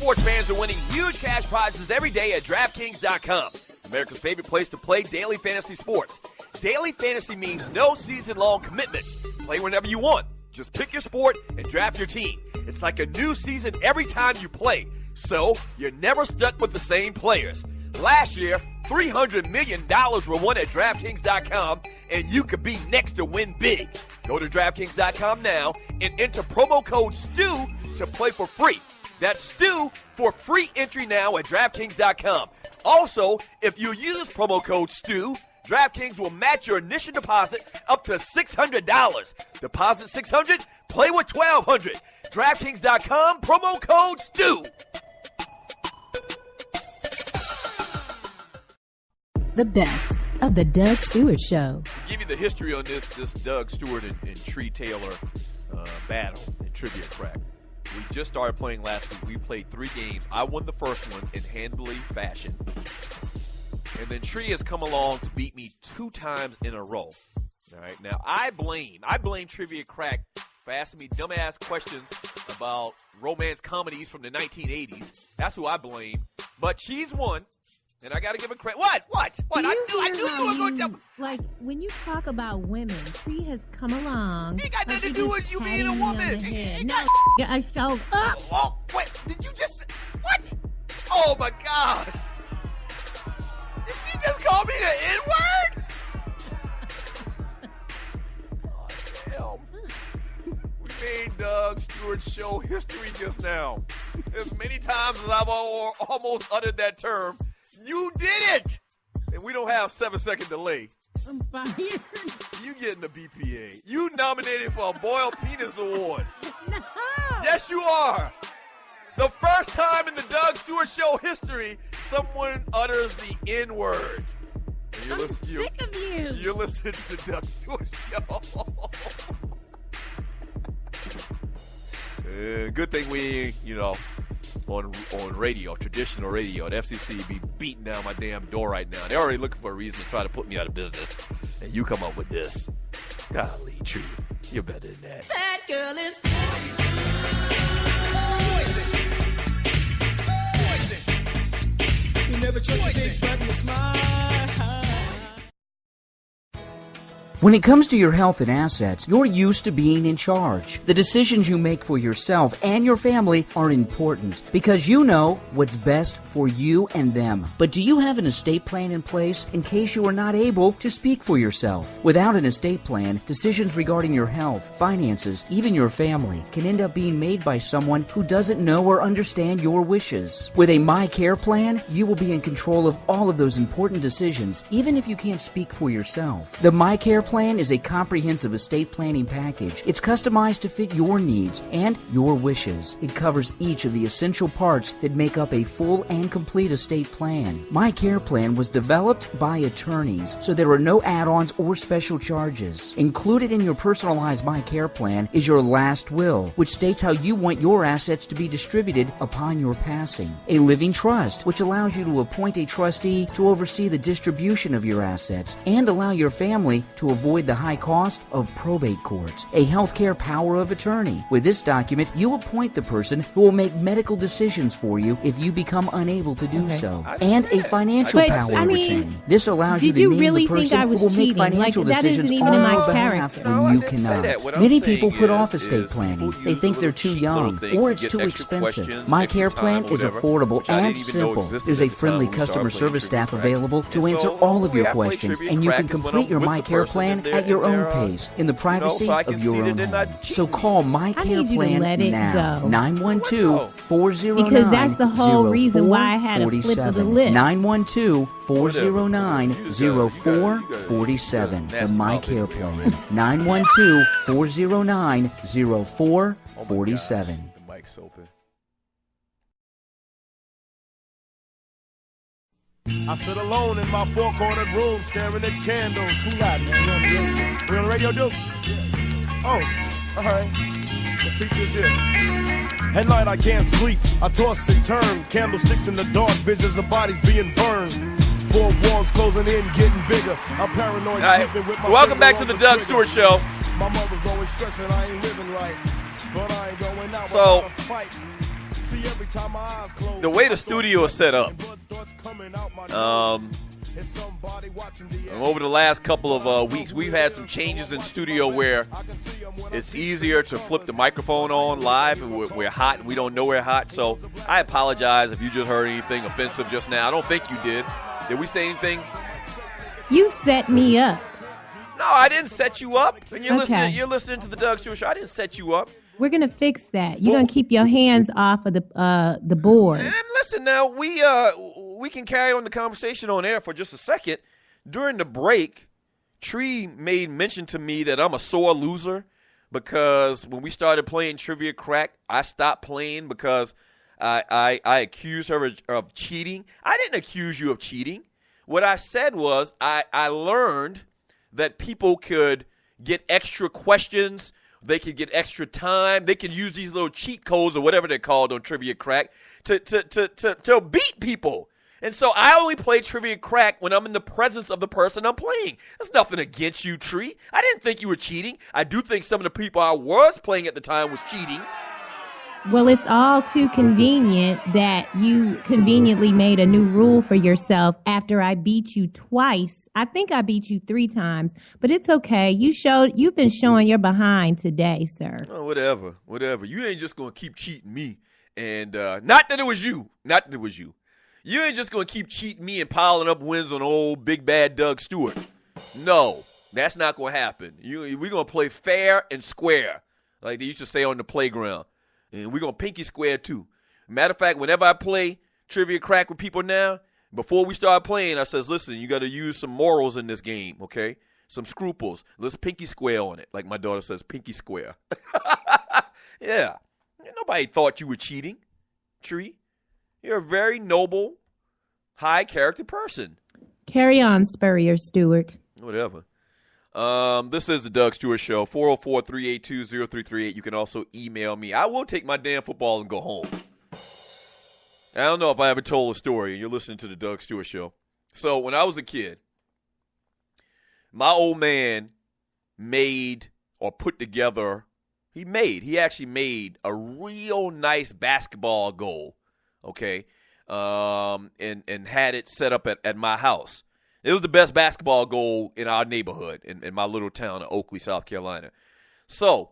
sports fans are winning huge cash prizes every day at DraftKings.com. America's favorite place to play daily fantasy sports. Daily fantasy means no season-long commitments. Play whenever you want. Just pick your sport and draft your team. It's like a new season every time you play. So, you're never stuck with the same players. Last year, $300 million were won at DraftKings.com, and you could be next to win big. Go to DraftKings.com now and enter promo code STU to play for free. That's STU for free entry now at DraftKings.com. Also, if you use promo code STU, DraftKings will match your initial deposit up to $600. Deposit $600, play with $1,200. DraftKings.com, promo code STU. The best of the Doug Stewart Show. To give you the history on this Doug Stewart and Tree Taylor battle in Trivia Crack. We just started playing last week. We played 3 games. I won the first one in handily fashion. And then Tree has come along to beat me 2 times in a row. All right, now I blame Trivia Crack for asking me dumbass questions about romance comedies from the 1980s. That's who I blame. But she's won, and I got to give her credit. What? I knew you were going to jump. Like, when you talk about women, Tree has come along. It ain't got nothing to do with you being a woman. No, I showed up. Oh, wait, did you just, what? Oh, my gosh. Did she just call me the N-word? Oh, damn. We made Doug Stewart Show history just now. As many times as I've almost uttered that term, you did it! And we don't have 7-second delay. I'm fired. You getting the BPA. You nominated for a Boiled Penis Award. No. Yes, you are. The first time in the Doug Stewart Show history, someone utters the N-word. I'm sick of you. You're listening to the Doug Stewart Show. Good thing we, on radio, traditional radio, the FCC be beating down my damn door right now. They're already looking for a reason to try to put me out of business. And you come up with this. Golly, Tree, you're better than that. That girl is poison. You never trust a big button to smile. When it comes to your health and assets, you're used to being in charge. The decisions you make for yourself and your family are important because you know what's best for you and them. But do you have an estate plan in place in case you are not able to speak for yourself? Without an estate plan, decisions regarding your health, finances, even your family can end up being made by someone who doesn't know or understand your wishes. With a My Care plan, you will be in control of all of those important decisions, even if you can't speak for yourself. The My Care plan is a comprehensive estate planning package. It's customized to fit your needs and your wishes. It covers each of the essential parts that make up a full and complete estate plan. My Care plan was developed by attorneys, so there are no add-ons or special charges. Included in your personalized My Care plan is your last will, which states how you want your assets to be distributed upon your passing. A living trust, which allows you to appoint a trustee to oversee the distribution of your assets and allow your family to avoid the high cost of probate court. A healthcare power of attorney. With this document, you appoint the person who will make medical decisions for you if you become unable to do so. And a financial power of attorney. This allows you to name the person who will make financial decisions on your behalf when you cannot. Many people put off estate planning. They think they're too young or it's too expensive. My Care plan is affordable and simple. There's a friendly customer service staff available to answer all of your questions, and you can complete your My Care plan at your own pace in the privacy of your own home. So call My Care Plan now. 912-409-0447. Because that's the whole reason why I had a flip of the lip. 912-409-0447. The My Care Plan. 912-409-0447. The mic's open. I sit alone in my four-cornered room staring at candles. Cool out, man. We on the radio, dude? Yeah. Oh, all right. The peep is here. At night I can't sleep. I toss and turn. Candlesticks in the dark. Visions of bodies being burned. Four walls closing in, getting bigger. I'm paranoid. Sleeping with my welcome back to the Doug Stewart Show. My mother's always stressing I ain't living right. But I ain't going out so, without a fight. the way the studio is set up, over the last couple of weeks, we've had some changes in studio where it's easier to flip the microphone on live, and we're hot, and we don't know we're hot. So I apologize if you just heard anything offensive just now. I don't think you did. Did we say anything? You set me up. No, I didn't set you up. And you're Okay. listening to the Doug Stewart Show. I didn't set you up. We're gonna fix that. You're gonna keep your hands off of the board. And listen, now we can carry on the conversation on air for just a second. During the break, Tree made mention to me that I'm a sore loser because when we started playing Trivia Crack, I stopped playing because I accused her of cheating. I didn't accuse you of cheating. What I said was I learned that people could get extra questions. They could get extra time. They can use these little cheat codes or whatever they're called on Trivia Crack to beat people. And so I only play Trivia Crack when I'm in the presence of the person I'm playing. There's nothing against you, Tree. I didn't think you were cheating. I do think some of the people I was playing at the time was cheating. Well, it's all too convenient that you conveniently made a new rule for yourself after I beat you twice. I think I beat you 3 times, but it's okay. You've been showing your behind today, sir. Oh, whatever. You ain't just going to keep cheating me. And not that it was you. You ain't just going to keep cheating me and piling up wins on old big bad Doug Stewart. No, that's not going to happen. We're going to play fair and square, like they used to say on the playground. And we're going to pinky square, too. Matter of fact, whenever I play Trivia Crack with people now, before we start playing, I says, listen, you got to use some morals in this game, okay? Some scruples. Let's pinky square on it. Like my daughter says, pinky square. Yeah. Nobody thought you were cheating, Tree. You're a very noble, high-character person. Carry on, Spurrier Stewart. Whatever. This is the Doug Stewart Show, 404-382-0338. You can also email me. I will take my damn football and go home. I don't know if I ever told a story, and you're listening to the Doug Stewart Show. So when I was a kid, my old man made or put together, he actually made a real nice basketball goal, okay, and had it set up at my house. It was the best basketball goal in our neighborhood, in my little town of Oakley, South Carolina. So,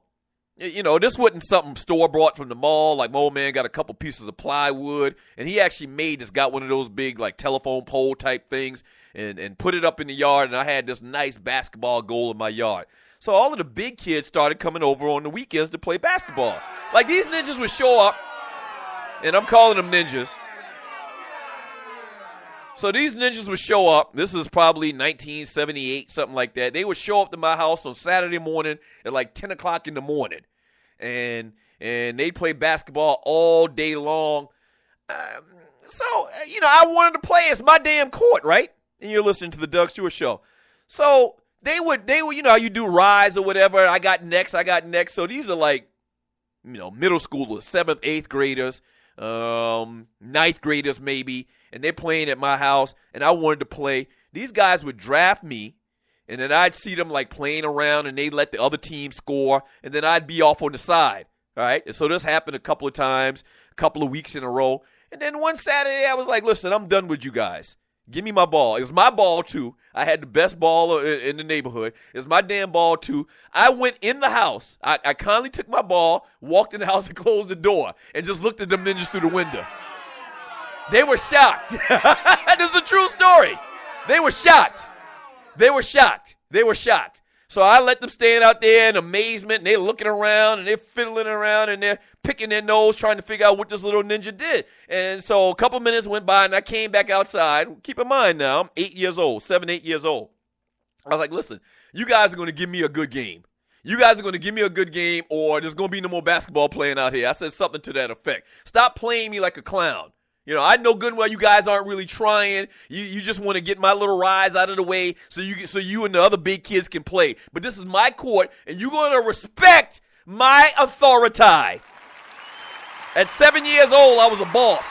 this wasn't something store-bought from the mall. Like, my old man got a couple pieces of plywood, and he actually got one of those big, like, telephone pole type things and put it up in the yard, and I had this nice basketball goal in my yard. So all of the big kids started coming over on the weekends to play basketball. Like, these ninjas would show up, and I'm calling them ninjas. So these ninjas would show up. This is probably 1978, something like that. They would show up to my house on Saturday morning at like 10 o'clock in the morning. And they'd play basketball all day long. I wanted to play. It's my damn court, right? And you're listening to the Doug Stewart Show. So they would, you do rise or whatever. I got next. So these are like, middle schoolers, 7th, 8th graders, 9th graders maybe. And they're playing at my house, and I wanted to play. These guys would draft me, and then I'd see them, like, playing around, and they'd let the other team score, and then I'd be off on the side, all right? And so this happened a couple of times, a couple of weeks in a row. And then one Saturday, I was like, listen, I'm done with you guys. Give me my ball. It was my ball, too. I had the best ball in the neighborhood. It was my damn ball, too. I went in the house. I kindly took my ball, walked in the house, and closed the door, and just looked at them ninjas through the window. They were shocked. This is a true story. They were shocked. So I let them stand out there in amazement, and they're looking around, and they're fiddling around, and they're picking their nose, trying to figure out what this little ninja did. And so a couple minutes went by, and I came back outside. Keep in mind now, I'm 8 years old, 7, 8 years old. I was like, listen, you guys are going to give me a good game. Or there's going to be no more basketball playing out here. I said something to that effect. Stop playing me like a clown. I know good and well you guys aren't really trying. You just want to get my little rise out of the way so you and the other big kids can play. But this is my court, and you're going to respect my authority. At 7 years old, I was a boss.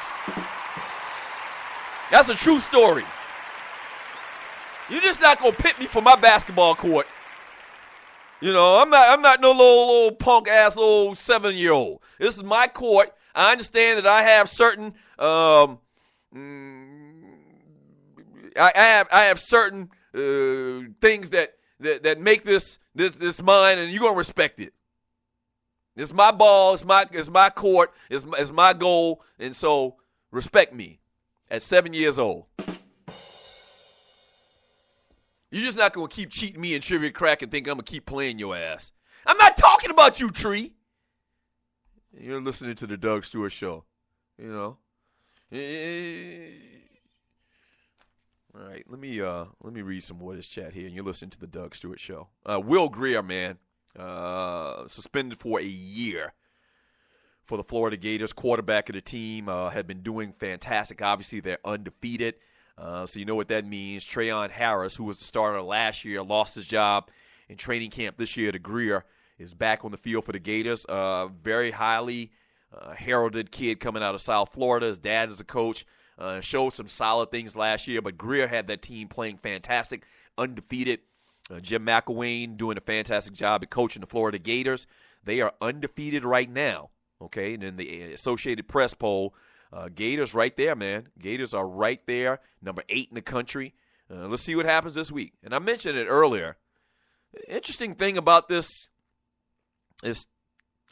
That's a true story. You're just not going to pit me for my basketball court. I'm not no little punk ass little 7-year-old. This is my court. I understand that I have certain I have certain things that make this mine, and you're gonna respect it. It's my ball, it's my court, it's my goal, and so respect me at 7 years old. You're just not gonna keep cheating me in trivia crack and think I'm gonna keep playing your ass. I'm not talking about you, Tree. You're listening to the Doug Stewart Show. You know. All right, let me read some more of this chat here, and you're listening to the Doug Stewart Show. Will Greer, man, suspended for a year for the Florida Gators. Quarterback of the team, had been doing fantastic. Obviously, they're undefeated, so you know what that means. Trayon Harris, who was the starter last year, lost his job in training camp this year to Greer, is back on the field for the Gators. Very highly heralded kid coming out of South Florida. His dad is a coach. Showed some solid things last year, but Greer had that team playing fantastic, undefeated. Jim McElwain doing a fantastic job at coaching the Florida Gators. They are undefeated right now, okay? And in the Associated Press poll, Gators right there, man. Gators are right there, number 8 in the country. Let's see what happens this week. And I mentioned it earlier. Interesting thing about this is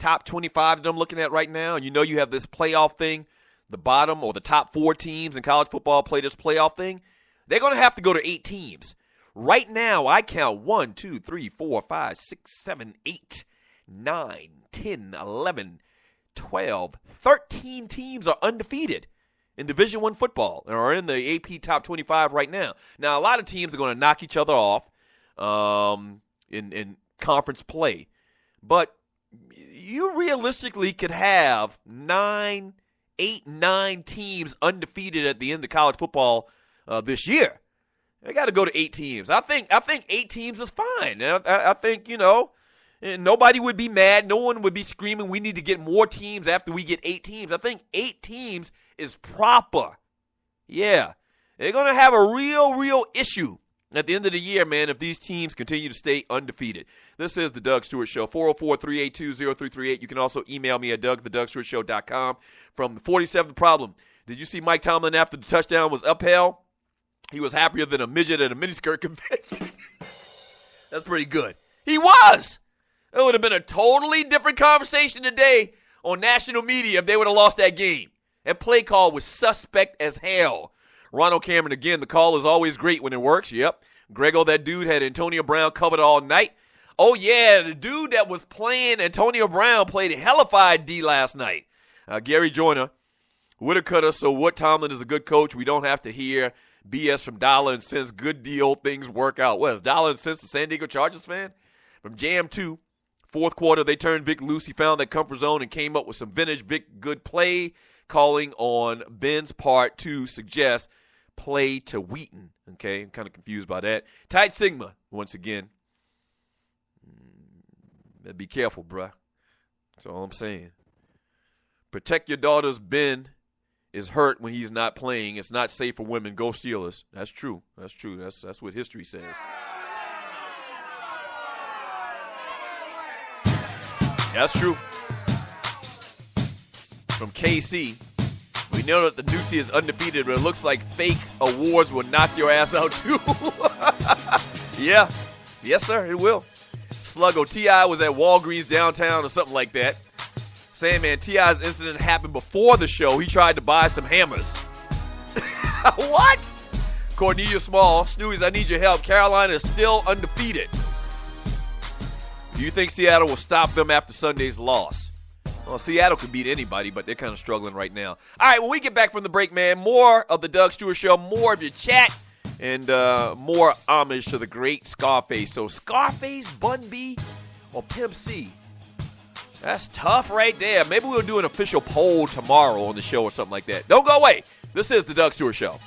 top 25 that I'm looking at right now, and you know you have this playoff thing. The bottom or the top 4 teams in college football play this playoff thing. They're going to have to go to 8 teams. Right now, I count 1, 2, 3, 4, 5, 6, 7, 8, 9, 10, 11, 12, 13 teams are undefeated in Division I football and are in the AP top 25 right now. Now, a lot of teams are going to knock each other off in conference play. But you realistically could have 8, 9 teams undefeated at the end of college football this year. They got to go to 8 teams. I think 8 teams is fine. And I think, you know, nobody would be mad. No one would be screaming, we need to get more teams after we get 8 teams. I think 8 teams is proper. Yeah. They're going to have a real issue at the end of the year, man, if these teams continue to stay undefeated. This is the Doug Stewart Show, 404-382-0338. You can also email me at doug@thedougstewartshow.com. From the 47th problem, did you see Mike Tomlin after the touchdown was upheld? He was happier than a midget at a miniskirt convention. That's pretty good. He was. It would have been a totally different conversation today on national media if they would have lost that game. That play call was suspect as hell. Ronald Cameron, again, the call is always great when it works. Yep. Grego, that dude, had Antonio Brown covered all night. Oh, yeah, the dude that was playing Antonio Brown played a hellified D last night. Gary Joyner, Whitacutter, so what? Tomlin is a good coach. We don't have to hear BS from Dollar and Cents. Good deal, things work out. What is Dollar and Cents a San Diego Chargers fan? From Jam 2, fourth quarter, they turned Vic loose. He found that comfort zone and came up with some vintage Vic good play, calling on Ben's part to suggest play to Wheaton. Okay, I'm kind of confused by that. Tight Sigma, once again. Be careful, bruh. That's all I'm saying. Protect your daughters. Ben is hurt when he's not playing. It's not safe for women. Go Steelers. That's true. That's true. That's what history says. That's true. From KC, we know that the Deucey is undefeated, but it looks like fake awards will knock your ass out too. Yeah. Yes, sir, it will. Sluggo, T.I. was at Walgreens downtown or something like that. Saying, man, T.I.'s incident happened before the show. He tried to buy some hammers. What? Cornelia Small, Stewies, I need your help. Carolina is still undefeated. Do you think Seattle will stop them after Sunday's loss? Well, Seattle could beat anybody, but they're kind of struggling right now. All right, when we get back from the break, man, more of the Doug Stewart Show, more of your chat, and more homage to the great Scarface. So Scarface, Bun B, or Pimp C? That's tough right there. Maybe we'll do an official poll tomorrow on the show or something like that. Don't go away. This is the Doug Stewart Show.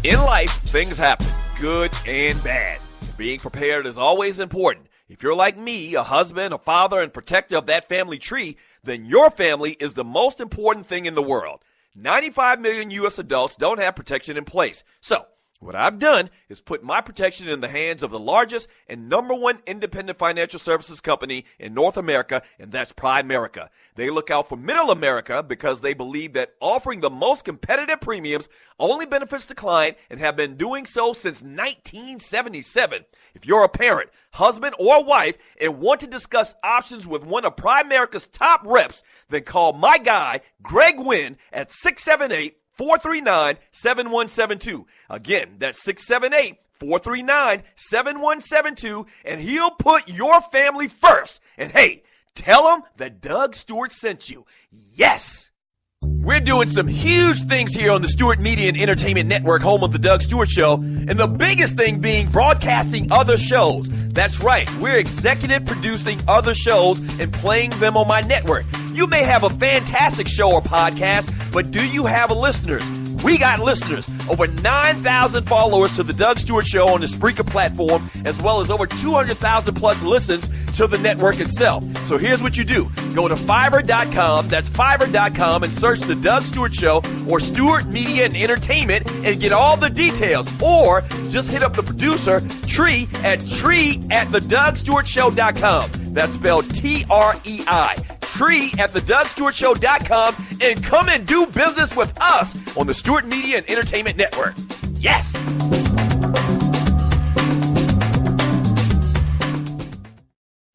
In life, things happen, good and bad. Being prepared is always important. If you're like me, a husband, a father, and protector of that family tree, then your family is the most important thing in the world. 95 million U.S. adults don't have protection in place. So, What I've done is put my protection in the hands of the largest and number one independent financial services company in North America, and that's Primerica. They look out for middle America because they believe that offering the most competitive premiums only benefits the client and have been doing so since 1977. If you're a parent, husband, or wife and want to discuss options with one of Primerica's top reps, then call my guy, Greg Wynn, at 678-439-7172. Again, that's 678-439-7172, and he'll put your family first. And hey, tell him that Doug Stewart sent you. Yes! We're doing some huge things here on the Stewart Media and Entertainment Network, home of the Doug Stewart Show, and the biggest thing being broadcasting other shows. That's right, we're executive producing other shows and playing them on my network. You may have a fantastic show or podcast, but do you have listeners? We got listeners. Over 9,000 followers to the Doug Stewart Show on the Spreaker platform, as well as over 200,000 plus listens to the network itself. So here's what you do. Go to Fiverr.com, that's Fiverr.com, and search the Doug Stewart Show or Stewart Media and Entertainment and get all the details. Or just hit up the producer, Tree at TheDougStewartShow.com. That's spelled Trei. Tree at TheDougStewartShow.com, and come and do business with us on the Stewart Media and Entertainment Network. Yes!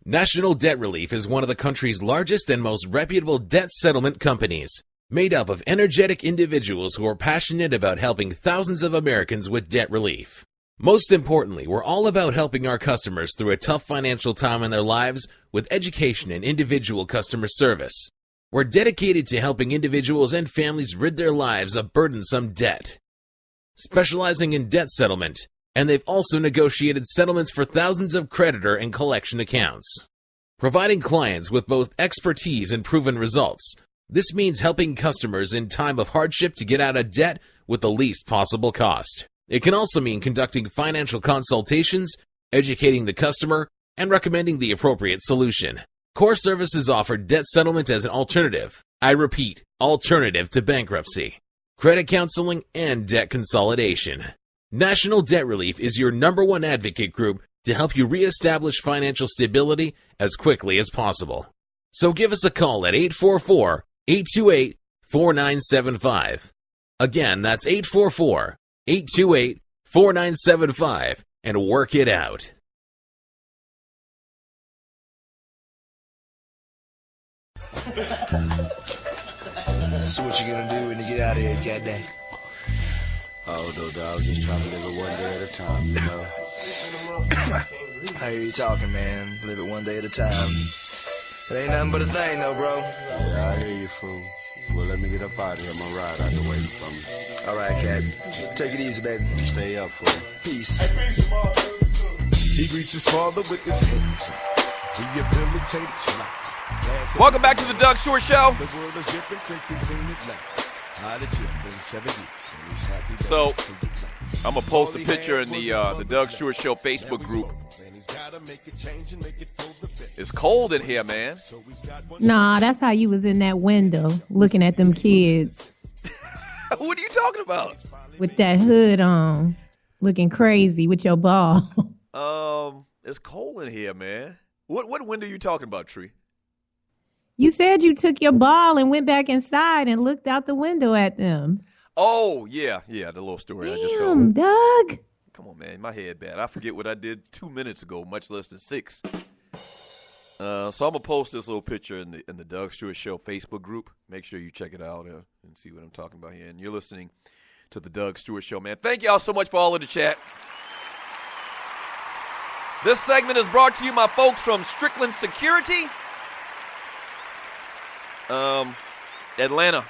National Debt Relief is one of the country's largest and most reputable debt settlement companies, made up of energetic individuals who are passionate about helping thousands of Americans with debt relief. Most importantly, we're all about helping our customers through a tough financial time in their lives with education and individual customer service. We're dedicated to helping individuals and families rid their lives of burdensome debt, specializing in debt settlement, and they've also negotiated settlements for thousands of creditor and collection accounts. Providing clients with both expertise and proven results, this means helping customers in time of hardship to get out of debt with the least possible cost. It can also mean conducting financial consultations, educating the customer, and recommending the appropriate solution. Core services offer debt settlement as an alternative. I repeat, alternative to bankruptcy, credit counseling, and debt consolidation. National Debt Relief is your number one advocate group to help you reestablish financial stability as quickly as possible. So give us a call at 844-828-4975. Again, that's 844-828-4975, and work it out. So what you gonna do when you get out of here, cat dad? Oh, no, dog. Just trying to live it one day at a time, you know? I hear you talking, man. Live it one day at a time. It ain't nothing but a thing, though, bro. Yeah, I hear you, fool. Well, let me get up out of here. I'm gonna ride out the way from you. All right, cat. Take it easy, baby. Stay up, fool. Peace. He reached his father with his hands. Rehabilitated slap. Welcome back to the Doug Stewart Show. The world is different since he's seen it now. Out of jail in 7 years. And he's happy. So, I'm going to post a picture in the Doug Stewart Show Facebook group. It's cold in here, man. Nah, that's how you was in that window looking at them kids. What are you talking about? With that hood on, looking crazy with your ball. It's cold in here, man. What window are you talking about, Tree? You said you took your ball and went back inside and looked out the window at them. Oh, yeah, the little story I just told. Damn, Doug. Come on, man, my head bad. I forget what I did 2 minutes ago, much less than 6. So I'm gonna post this little picture in the Doug Stewart Show Facebook group. Make sure you check it out and see what I'm talking about here. And you're listening to the Doug Stewart Show, man. Thank y'all so much for all of the chat. This segment is brought to you by folks from Strickland Security. Atlanta,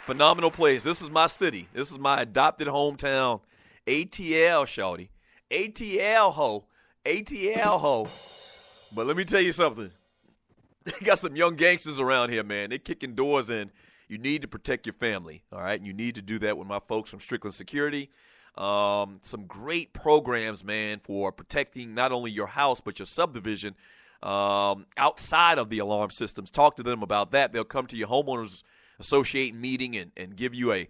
phenomenal place. This is my city. This is my adopted hometown. ATL, Shawty. ATL, ho. ATL, ho. But let me tell you something. They got some young gangsters around here, man. They're kicking doors in. You need to protect your family, all right? And you need to do that with my folks from Strickland Security. Some great programs, man, for protecting not only your house but your subdivision outside of the alarm systems. Talk to them about that. They'll come to your homeowners association meeting and give you a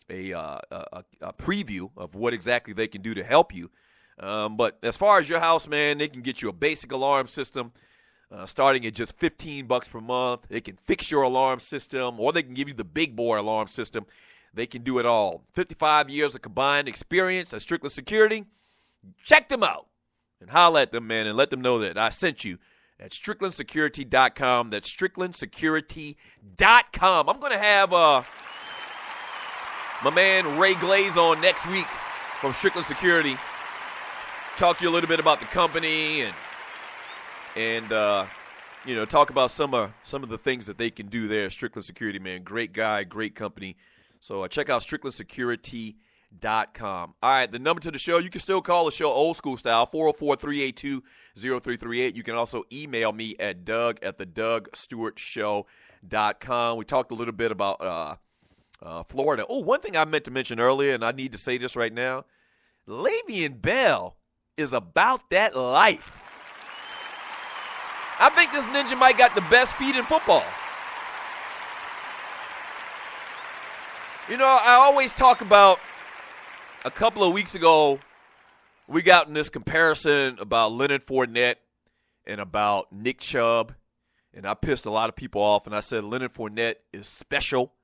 a preview of what exactly they can do to help you. But as far as your house, man, they can get you a basic alarm system starting at just $15 per month. They can fix your alarm system, or they can give you the big boy alarm system. They can do it all. 55 years of combined experience at Strickland Security. Check them out and holler at them, man, and let them know that I sent you at StricklandSecurity.com. That's StricklandSecurity.com. I'm going to have my man Ray Glaze on next week from Strickland Security. Talk to you a little bit about the company and talk about some of the things that they can do there. Strickland Security, man, great guy, great company. So check out StricklandSecurity.com. All right, the number to the show, you can still call the show old school style, 404-382-0338. You can also email me at doug@thedougstewartshow.com. We talked a little bit about Florida. Oh, one thing I meant to mention earlier, and I need to say this right now, Le'Veon Bell is about that life. I think this ninja might got the best feet in football. You know, I always talk about a couple of weeks ago, we got in this comparison about Leonard Fournette and about Nick Chubb, and I pissed a lot of people off, and I said Leonard Fournette is special.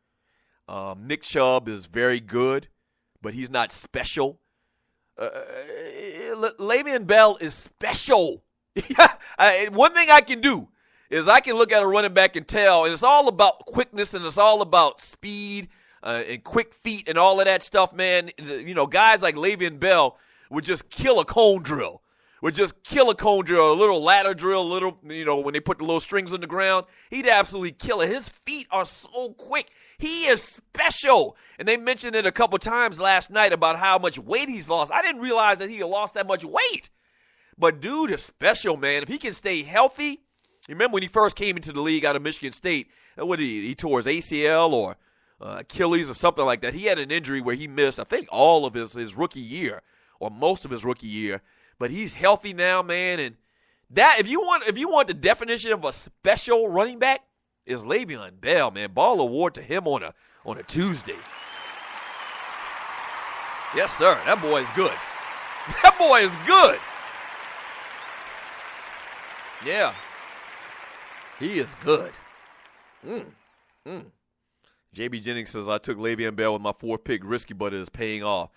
Nick Chubb is very good, but he's not special. Le'Veon Bell is special. One thing I can do is I can look at a running back and tell, and it's all about quickness and it's all about speed and quick feet and all of that stuff, man. You know, guys like Le'Veon Bell would just kill a cone drill. A little ladder drill, when they put the little strings on the ground. He'd absolutely kill it. His feet are so quick. He is special. And they mentioned it a couple times last night about how much weight he's lost. I didn't realize that he had lost that much weight. But dude is special, man. If he can stay healthy, you remember when he first came into the league out of Michigan State, he tore his ACL or Achilles or something like that. He had an injury where he missed, I think, all of his rookie year or most of his rookie year. But he's healthy now, man. And that if you want the definition of a special running back, is Le'Veon Bell, man. Ball award to him on a Tuesday. Yes, sir. That boy is good. That boy is good. Yeah. He is good. JB Jennings says, I took Le'Veon Bell with my fourth pick. Risky, but it is paying off.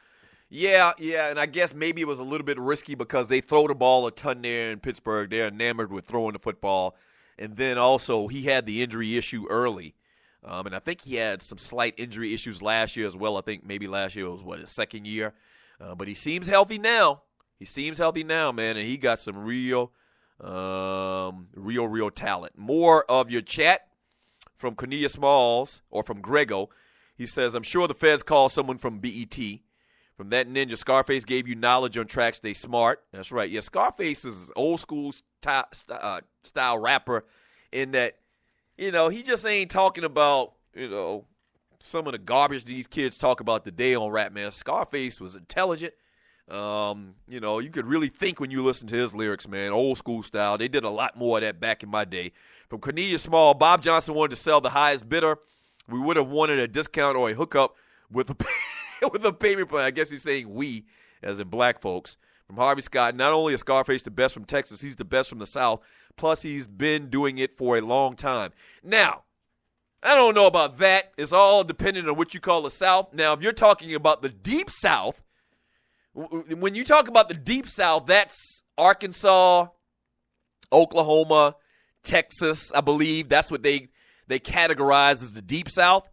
Yeah, and I guess maybe it was a little bit risky because they throw the ball a ton there in Pittsburgh. They're enamored with throwing the football. And then also he had the injury issue early. And I think he had some slight injury issues last year as well. I think maybe last year was, his second year. But he seems healthy now. Man, and he got some real talent. More of your chat from Cornelia Smalls or from Grego. He says, I'm sure the feds call someone from BET. From that ninja, Scarface gave you knowledge on tracks. They smart. That's right. Yeah, Scarface is old school style rapper in that, he just ain't talking about, some of the garbage these kids talk about today on rap, man. Scarface was intelligent. You could really think when you listen to his lyrics, man. Old school style. They did a lot more of that back in my day. From Cornelia Small, Bob Johnson wanted to sell the highest bidder. We would have wanted a discount or a hookup with a payment plan. I guess he's saying we, as in black folks. From Harvey Scott, not only is Scarface the best from Texas, he's the best from the South. Plus, he's been doing it for a long time. Now, I don't know about that. It's all dependent on what you call the South. Now, if you're talking about the Deep South, when you talk about the Deep South, that's Arkansas, Oklahoma, Texas, I believe. That's what they categorize as the Deep South.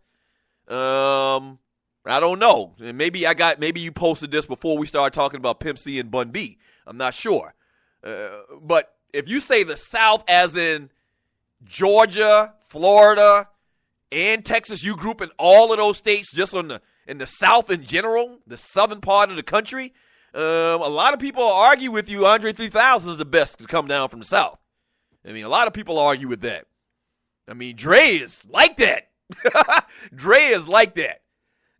I don't know. Maybe you posted this before we started talking about Pimp C and Bun B. I'm not sure. But if you say the South as in Georgia, Florida, and Texas, you group in all of those states just in the South in general, the southern part of the country, a lot of people argue with you Andre 3000 is the best to come down from the South. I mean, a lot of people argue with that. I mean, Dre is like that. Dre is like that.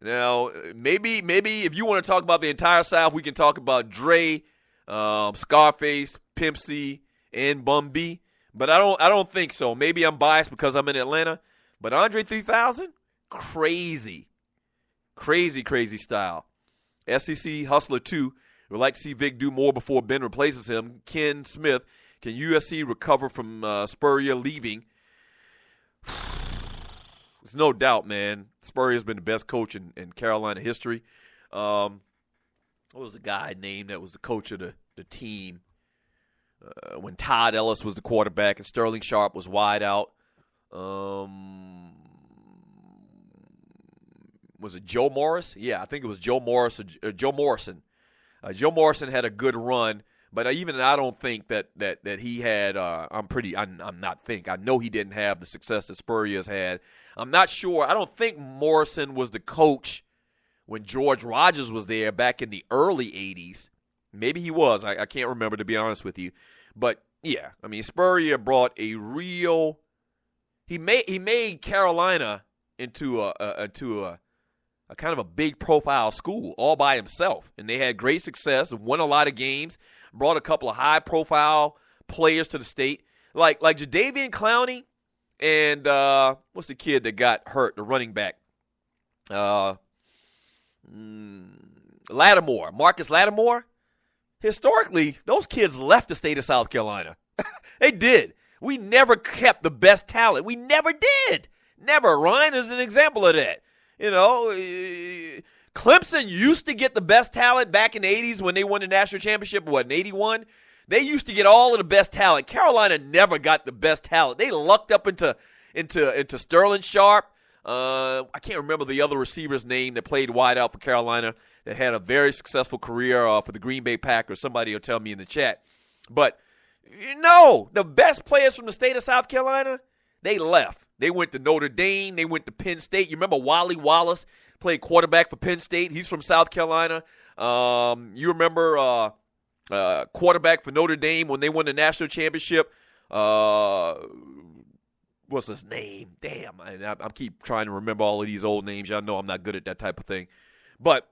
Now, maybe if you want to talk about the entire South, we can talk about Dre, Scarface, Pimp C, and Bun B. But I don't think so. Maybe I'm biased because I'm in Atlanta. But Andre 3000, crazy. Crazy, crazy style. SEC Hustler 2 would like to see Vic do more before Ben replaces him. Ken Smith, can USC recover from Spurrier leaving? There's no doubt, man. Spurrier's been the best coach in Carolina history. What was the guy named that was the coach of the team when Todd Ellis was the quarterback and Sterling Sharp was wide out? Was it Joe Morris? Yeah, I think it was Joe Morris or Joe Morrison. Joe Morrison had a good run, but I don't think that he had. I know he didn't have the success that Spurrier's had. I'm not sure. I don't think Morrison was the coach when George Rogers was there back in the early 80s. Maybe he was. I can't remember, to be honest with you. But, yeah, I mean, Spurrier brought a real – he made Carolina into a kind of a big-profile school all by himself. And they had great success, won a lot of games, brought a couple of high-profile players to the state. Like Jadeveon Clowney and what's the kid that got hurt, the running back? Lattimore, Marcus Lattimore. Historically, those kids left the state of South Carolina. They did. We never kept the best talent. We never did. Never. Ryan is an example of that. You know, Clemson used to get the best talent back in the 80s when they won the national championship, in 81? They used to get all of the best talent. Carolina never got the best talent. They lucked up into Sterling Sharp. I can't remember the other receiver's name that played wide out for Carolina that had a very successful career for the Green Bay Packers. Somebody will tell me in the chat. But, the best players from the state of South Carolina, they left. They went to Notre Dame. They went to Penn State. You remember Wally Wallace played quarterback for Penn State? He's from South Carolina. You remember quarterback for Notre Dame when they won the national championship? What's his name? Damn, I keep trying to remember all of these old names. Y'all know I'm not good at that type of thing. But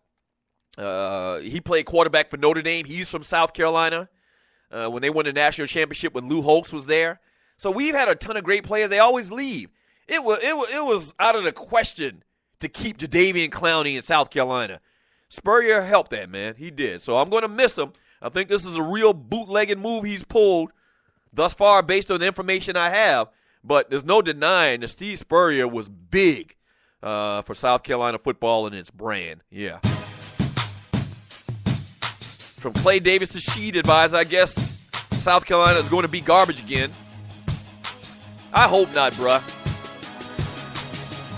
he played quarterback for Notre Dame. He's from South Carolina when they won the national championship when Lou Holtz was there. So we've had a ton of great players. They always leave. It was out of the question to keep Jadeveon Clowney in South Carolina. Spurrier helped that, man. He did. So I'm going to miss him. I think this is a real bootlegged move he's pulled thus far based on the information I have. But there's no denying that Steve Spurrier was big for South Carolina football and its brand. Yeah. From Clay Davis to Sheed advise, I guess South Carolina is going to be garbage again. I hope not, bruh.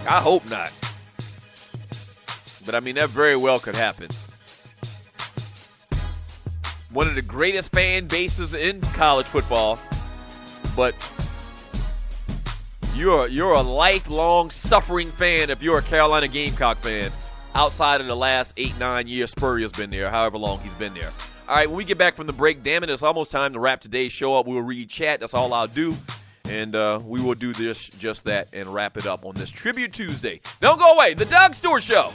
I hope not. But, I mean, that very well could happen. One of the greatest fan bases in college football. But you're a lifelong suffering fan if you're a Carolina Gamecock fan. Outside of the last 8-9 years Spurrier's been there, however long he's been there. All right, when we get back from the break, damn it, it's almost time to wrap today's show up. We'll read chat. That's all I'll do. And we will do just that and wrap it up on this Tribute Tuesday. Don't go away. The Doug Stewart Show.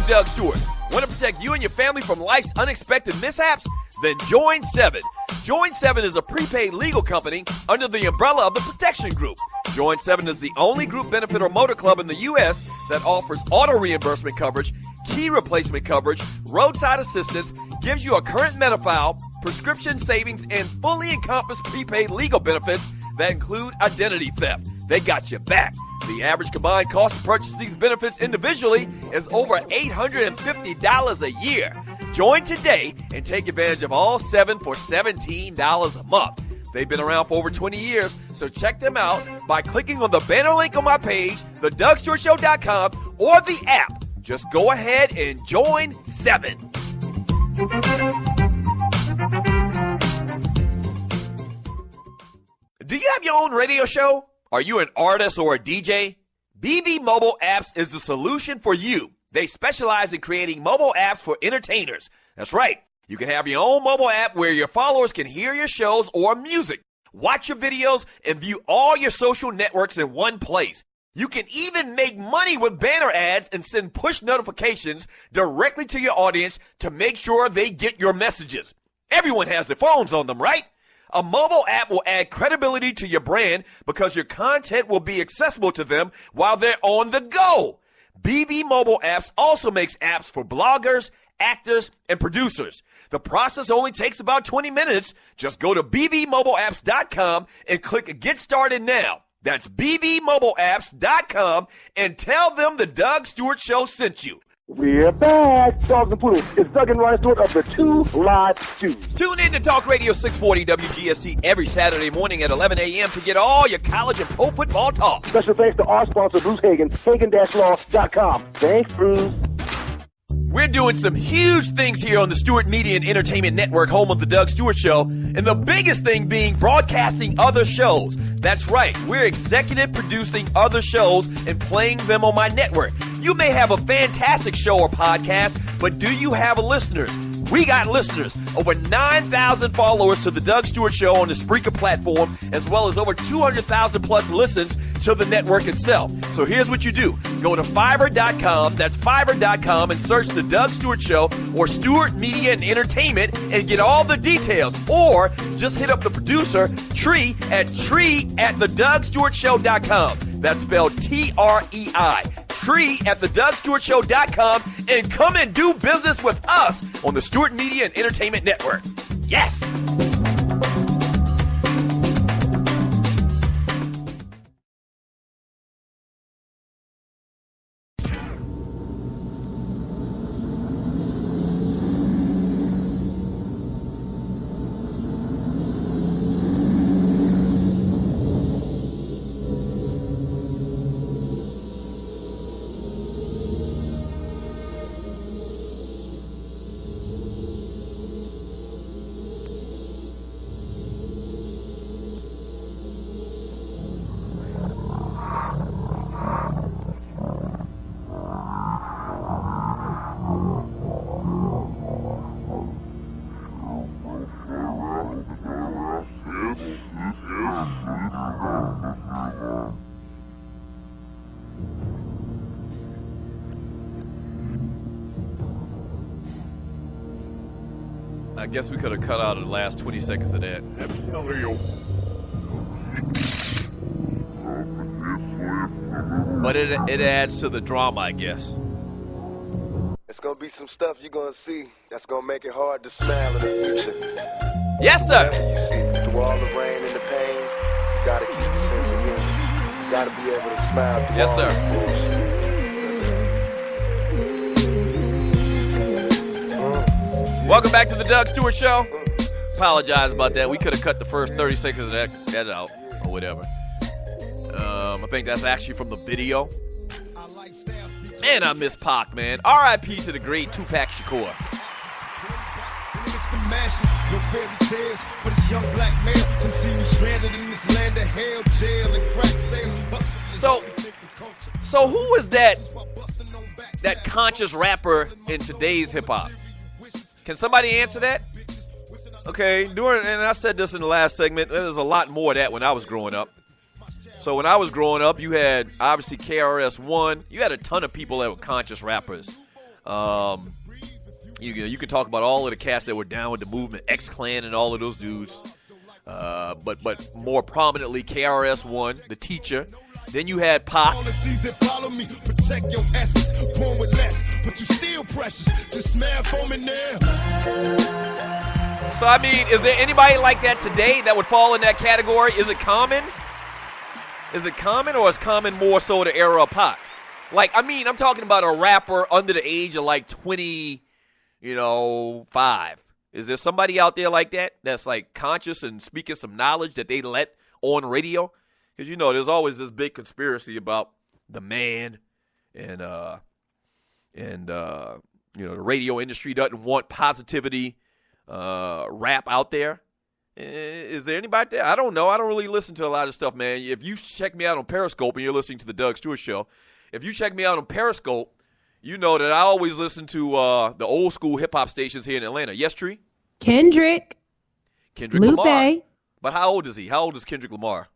Doug Stewart. Want to protect you and your family from life's unexpected mishaps? Then join 7. Join 7 is a prepaid legal company under the umbrella of the Protection Group. Join 7 is the only group benefit or motor club in the U.S. that offers auto reimbursement coverage, key replacement coverage, roadside assistance, gives you a current Medi-File, prescription savings, and fully encompassed prepaid legal benefits that include identity theft. They got your back. The average combined cost to purchase these benefits individually is over $850 a year. Join today and take advantage of all 7 for $17 a month. They've been around for over 20 years, so check them out by clicking on the banner link on my page, thedougstewartshow.com, or the app. Just go ahead and join 7. Do you have your own radio show? Are you an artist or a DJ? BB Mobile Apps is the solution for you. They specialize in creating mobile apps for entertainers. That's right. You can have your own mobile app where your followers can hear your shows or music. watch your videos, and view all your social networks in one place. You can even make money with banner ads and send push notifications directly to your audience to make sure they get your messages. Everyone has their phones on them, right? A mobile app will add credibility to your brand because your content will be accessible to them while they're on the go. BB Mobile Apps also makes apps for bloggers, actors, and producers. The process only takes about 20 minutes. Just go to bbmobileapps.com and click Get Started Now. That's bbmobileapps.com and tell them the Doug Stewart Show sent you. We're back, Dogs and Poodles. It's Doug and Ryan Stewart of the 2 Live Studios. Tune in to Talk Radio 640 WGST every Saturday morning at 11 a.m. to get all your college and pro football talk. Special thanks to our sponsor, Bruce Hagen, Hagen-Law.com. Thanks, Bruce. We're doing some huge things here on the Stewart Media and Entertainment Network, home of the Doug Stewart Show, and the biggest thing being broadcasting other shows. That's right, we're executive producing other shows and playing them on my network. You may have a fantastic show or podcast, but do you have listeners? We got listeners. Over 9,000 followers to the Doug Stewart Show on the Spreaker platform, as well as over 200,000 plus listens to the network itself. So here's what you do. Go to Fiverr.com, that's Fiverr.com, and search the Doug Stewart Show or Stewart Media and Entertainment and get all the details. Or just hit up the producer, Tree, at TreeAtTheDougStewartShow.com. That's spelled Trei. Tree@thedougstewartshow.com and come and do business with us on the Stewart Media and Entertainment Network. Yes! I guess we could have cut out the last 20 seconds of that. But it adds to the drama, I guess. It's going to be some stuff you're going to see that's going to make it hard to smile in the future. Yes, sir. You see, through all the rain and the pain, you got to keep your sense of humor. You got to be able to smile through all this bullshit. Welcome back to the Doug Stewart Show. Apologize about that. We could have cut the first 30 seconds of that out or whatever. I think that's actually from the video. Man, I miss Pac, man. R.I.P. to the great Tupac Shakur. No fairy tales for this young black male. Some see me stranded in this land of hell, jail and crack sales. So who is that conscious rapper in today's hip hop? Can somebody answer that? Okay, and I said this in the last segment, there's a lot more of that when I was growing up. So when I was growing up, you had obviously KRS-One. You had a ton of people that were conscious rappers. You could talk about all of the cats that were down with the movement, X-Clan and all of those dudes. But more prominently, KRS-One, the teacher. Then you had Pac. Protect your essence, born with less, but you still precious. Just smell foam in there. So I mean, is there anybody like that today that would fall in that category? Is it common? Is it common, or is common more so the era of Pac? Like, I mean, I'm talking about a rapper under the age of like 25. Is there somebody out there like that that's like conscious and speaking some knowledge that they let on radio? Because, there's always this big conspiracy about the man and the radio industry doesn't want positivity rap out there. Is there anybody there? I don't know. I don't really listen to a lot of stuff, man. If you check me out on Periscope and you're listening to the Doug Stewart Show, if you check me out on Periscope, you know that I always listen to the old school hip-hop stations here in Atlanta. Yes, Tree? Kendrick Lamar. But how old is he? How old is Kendrick Lamar?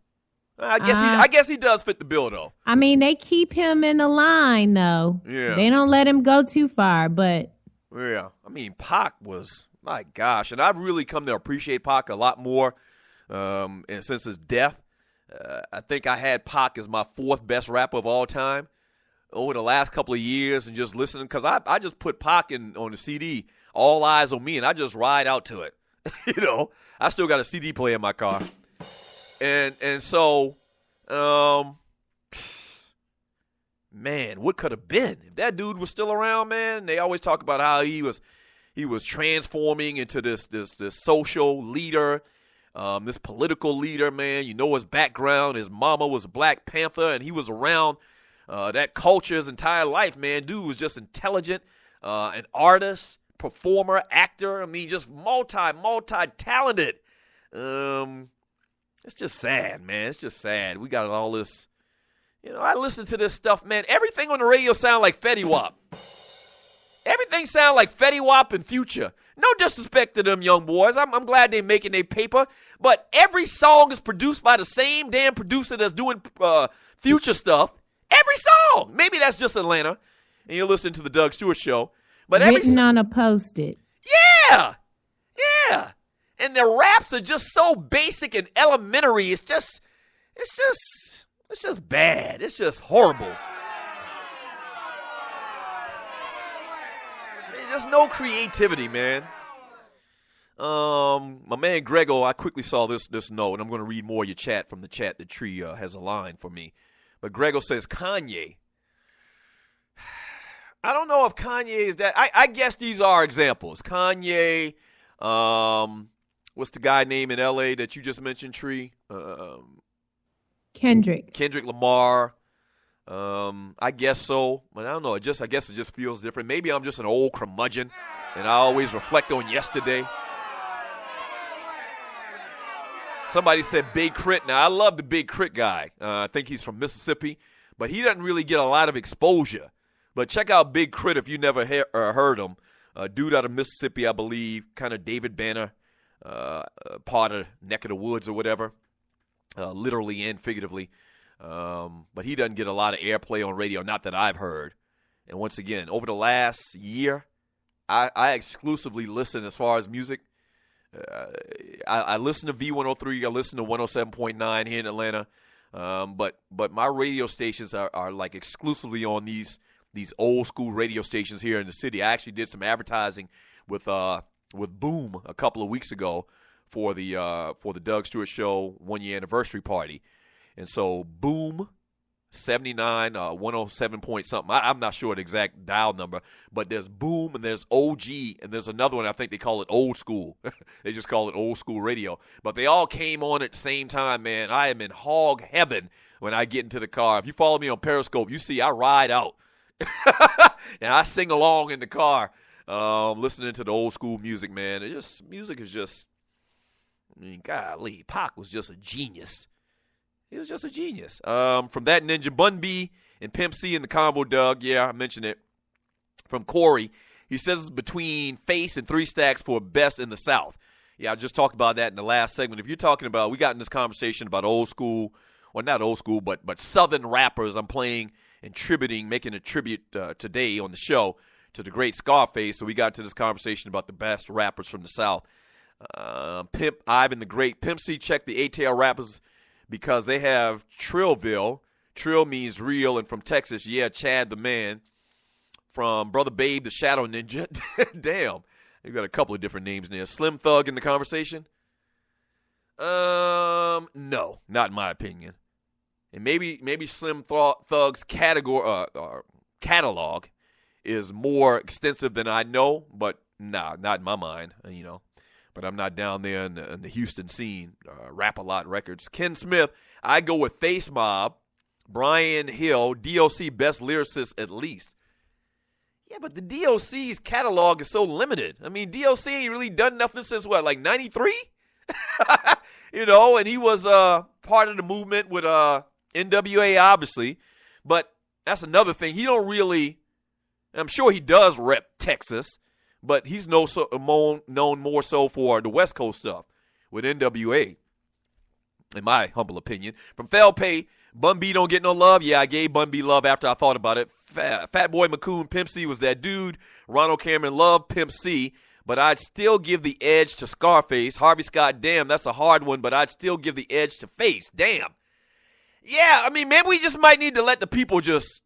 I guess he does fit the bill, though. I mean, they keep him in the line, though. Yeah. They don't let him go too far, but. Yeah. I mean, Pac was, my gosh. And I've really come to appreciate Pac a lot more and since his death. I think I had Pac as my 4th best rapper of all time over the last couple of years, and just listening, because I just put Pac on the CD, All Eyes on Me, and I just ride out to it. I still got a CD player in my car. And so, man, what could have been if that dude was still around, man? They always talk about how he was transforming into this social leader, this political leader, man. His background. His mama was a Black Panther, and he was around that culture his entire life, man. Dude was just intelligent, an artist, performer, actor. I mean, just multi-talented. It's just sad, man. It's just sad. We got all this. I listen to this stuff, man. Everything on the radio sound like Fetty Wap. Everything sound like Fetty Wap and Future. No disrespect to them young boys. I'm glad they're making their paper. But every song is produced by the same damn producer that's doing Future stuff. Every song. Maybe that's just Atlanta, and you're listening to the Doug Stewart Show. But written on a Post-it. Yeah. And their raps are just so basic and elementary. It's just bad. It's just horrible. There's no creativity, man. My man Grego, I quickly saw this note, and I'm going to read more of your chat from the chat that Tree has a line for me. But Grego says Kanye. I don't know if Kanye is that. I guess these are examples. Kanye, what's the guy name in L.A. that you just mentioned, Tree? Kendrick Lamar. I guess so, but I don't know. I guess it just feels different. Maybe I'm just an old curmudgeon, and I always reflect on yesterday. Somebody said Big Crit. Now, I love the Big Crit guy. I think he's from Mississippi, but he doesn't really get a lot of exposure. But check out Big Crit if you never heard him. Dude out of Mississippi, I believe, kind of David Banner, part of Neck of the Woods or whatever, literally and figuratively. But he doesn't get a lot of airplay on radio, not that I've heard. And once again, over the last year, I exclusively listen as far as music. I listen to V103. I listen to 107.9 here in Atlanta. But my radio stations are like exclusively on these old school radio stations here in the city. I actually did some advertising with Boom a couple of weeks ago for the Doug Stewart Show 1-year anniversary party. And so Boom 79, 107 point something. I'm not sure the exact dial number, but there's Boom and there's OG and there's another one. I think they call it Old School. They just call it Old School Radio. But they all came on at the same time, man. I am in hog heaven when I get into the car. If you follow me on Periscope, you see I ride out. And I sing along in the car, listening to the old school music, man. Music is just, I mean, golly, Pac was just a genius. He was just a genius. From that Ninja Bun B and Pimp C in the combo, Doug. Yeah, I mentioned it. From Corey, he says it's between Face and 3 Stacks for best in the South. Yeah, I just talked about that in the last segment. If you're talking about, we got in this conversation about old school, well, not old school, but Southern rappers. I'm playing and making a tribute today on the show to the great Scarface. So we got to this conversation about the best rappers from the South. Pimp Ivan the Great. Pimp C checked the ATL rappers because they have Trillville. Trill means real, and from Texas, yeah, Chad the Man. From Brother Babe, the Shadow Ninja. Damn. You got a couple of different names in there. Slim Thug in the conversation? No, not in my opinion. And maybe Slim Thug's catalog is more extensive than I know, but nah, not in my mind, But I'm not down there in the Houston scene. Rap-A-Lot Records. Ken Smith, I go with Face Mob. Brian Hill, DOC best lyricist at least. Yeah, but the DOC's catalog is so limited. I mean, DOC ain't really done nothing since, what, like 93? And he was part of the movement with NWA, obviously. But that's another thing. He don't really, I'm sure he does rep Texas, but he's known more so for the West Coast stuff with NWA. in my humble opinion. From Fell Pay, Bun B don't get no love. Yeah, I gave Bun B love after I thought about it. Fat Boy McCoon, Pimp C was that dude. Ronald Cameron loved Pimp C, but I'd still give the edge to Scarface. Harvey Scott, damn, that's a hard one, but I'd still give the edge to Face. Damn. Yeah, I mean, maybe we just might need to let the people just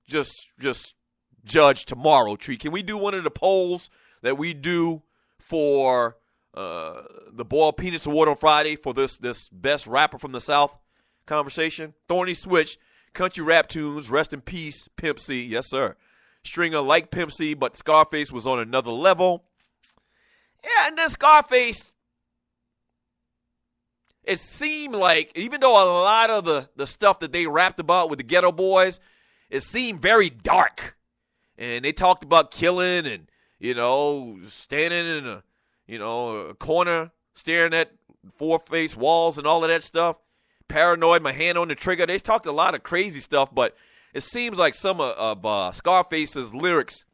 judge tomorrow, Tree. Can we do one of the polls that we do for the Boiled Peanuts Award on Friday for this best rapper from the South conversation? Thorny Switch, country rap tunes, rest in peace, Pimp C. Yes, sir. Stringer like Pimp C, but Scarface was on another level. Yeah, and then Scarface, it seemed like, even though a lot of the stuff that they rapped about with the Ghetto Boys, it seemed very dark. And they talked about killing and, standing in a corner, staring at four-faced walls and all of that stuff. Paranoid, my hand on the trigger. They talked a lot of crazy stuff, but it seems like some of Scarface's lyrics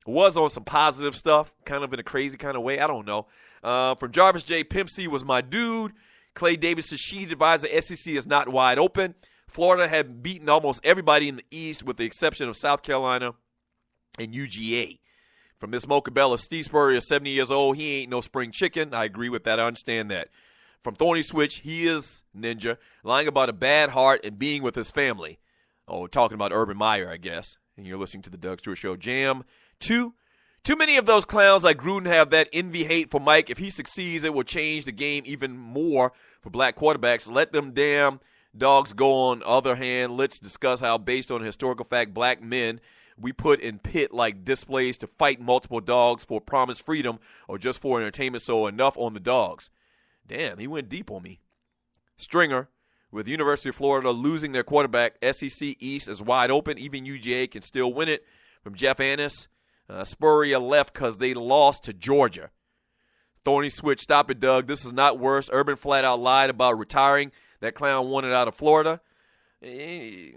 was on some positive stuff, kind of in a crazy kind of way. I don't know. From Jarvis J, Pimp C was my dude. Clay Davis' sheet advisor, SEC is not wide open. Florida had beaten almost everybody in the East with the exception of South Carolina and UGA. From Miss Mocha Bella, Steve Spurrier is 70 years old. He ain't no spring chicken. I agree with that. I understand that. From Thorny Switch, he is ninja, lying about a bad heart and being with his family. Oh, talking about Urban Meyer, I guess. And you're listening to the Doug Stewart Show. Jam 2. Too many of those clowns like Gruden have that envy hate for Mike. If he succeeds, it will change the game even more for black quarterbacks. Let them damn dogs go. On the other hand, let's discuss how, based on historical fact, black men we put in pit like displays to fight multiple dogs for promised freedom or just for entertainment. So enough on the dogs. Damn, he went deep on me. Stringer, with University of Florida losing their quarterback, SEC East is wide open. Even UGA can still win it. From Jeff Annis, Spurrier left because they lost to Georgia. Thorny Switch, stop it, Doug. This is not worse. Urban flat out lied about retiring. That clown wanted out of Florida. I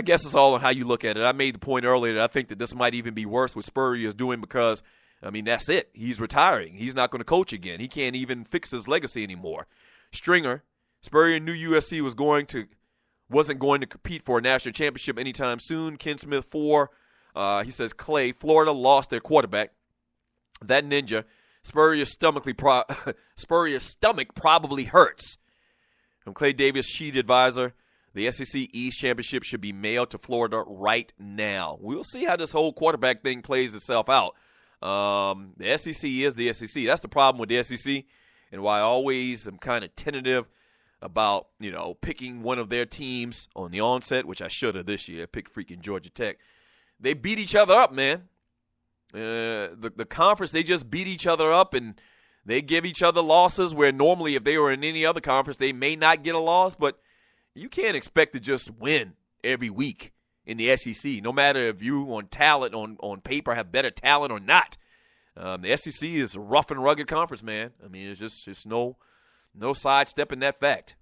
guess it's all on how you look at it. I made the point earlier that I think that this might even be worse what Spurrier is doing because, that's it. He's retiring. He's not going to coach again. He can't even fix his legacy anymore. Stringer, Spurrier knew USC wasn't going to compete for a national championship anytime soon. Ken Smith 4. He says, Clay, Florida lost their quarterback. That ninja, Spurrier's stomach probably hurts. From Clay Davis, sheet advisor, the SEC East Championship should be mailed to Florida right now. We'll see how this whole quarterback thing plays itself out. The SEC is the SEC. That's the problem with the SEC and why I always am kind of tentative about, picking one of their teams on the onset, which I should have this year. Pick freaking Georgia Tech. They beat each other up, man. The conference, they just beat each other up, and they give each other losses where normally if they were in any other conference, they may not get a loss. But you can't expect to just win every week in the SEC, no matter if you on talent, on paper, have better talent or not. The SEC is a rough and rugged conference, man. It's just no sidestepping that fact.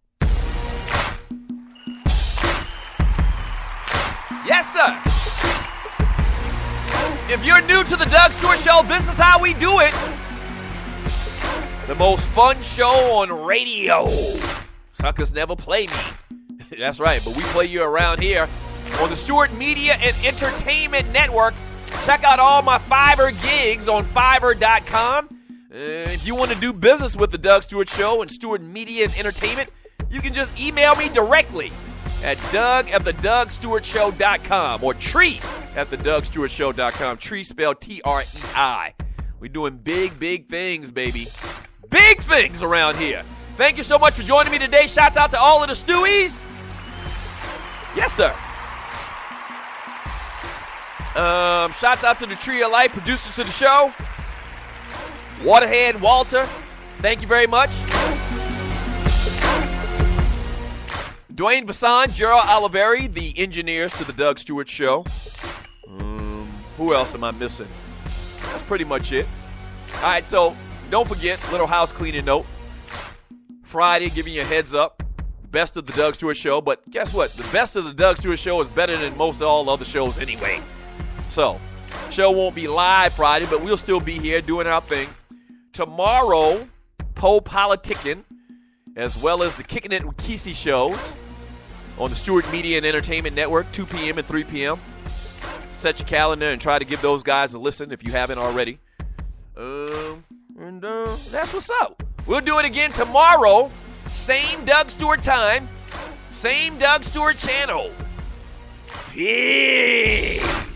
Yes, sir. If you're new to the Doug Stewart Show, this is how we do it. The most fun show on radio. Suckers never play me. That's right, but we play you around here on the Stewart Media and Entertainment Network. Check out all my Fiverr gigs on Fiverr.com. If you want to do business with the Doug Stewart Show and Stewart Media and Entertainment, you can just email me directly at Doug@thedougstewartshow.com or Tree@thedougstewartshow.com. Tree spelled Trei. We're doing big things, baby. Big things around here. Thank you so much for joining me today. Shouts out to all of the Stewies. Yes, sir. Shouts out to the Tree of Life, producers to the show. Waterhead Walter, thank you very much. Dwayne Vasson, Gerald Oliveri, the engineers to the Doug Stewart Show. Who else am I missing? That's pretty much it. All right, so don't forget, little house cleaning note. Friday, giving you a heads up. Best of the Doug Stewart Show. But guess what? The best of the Doug Stewart Show is better than most of all other shows anyway. So, show won't be live Friday, but we'll still be here doing our thing. Tomorrow, Poe Politicking as well as the Kicking It with Kesey shows on the Stewart Media and Entertainment Network, 2 p.m. and 3 p.m. Set your calendar and try to give those guys a listen if you haven't already. That's what's up. We'll do it again tomorrow. Same Doug Stewart time. Same Doug Stewart channel. Peace.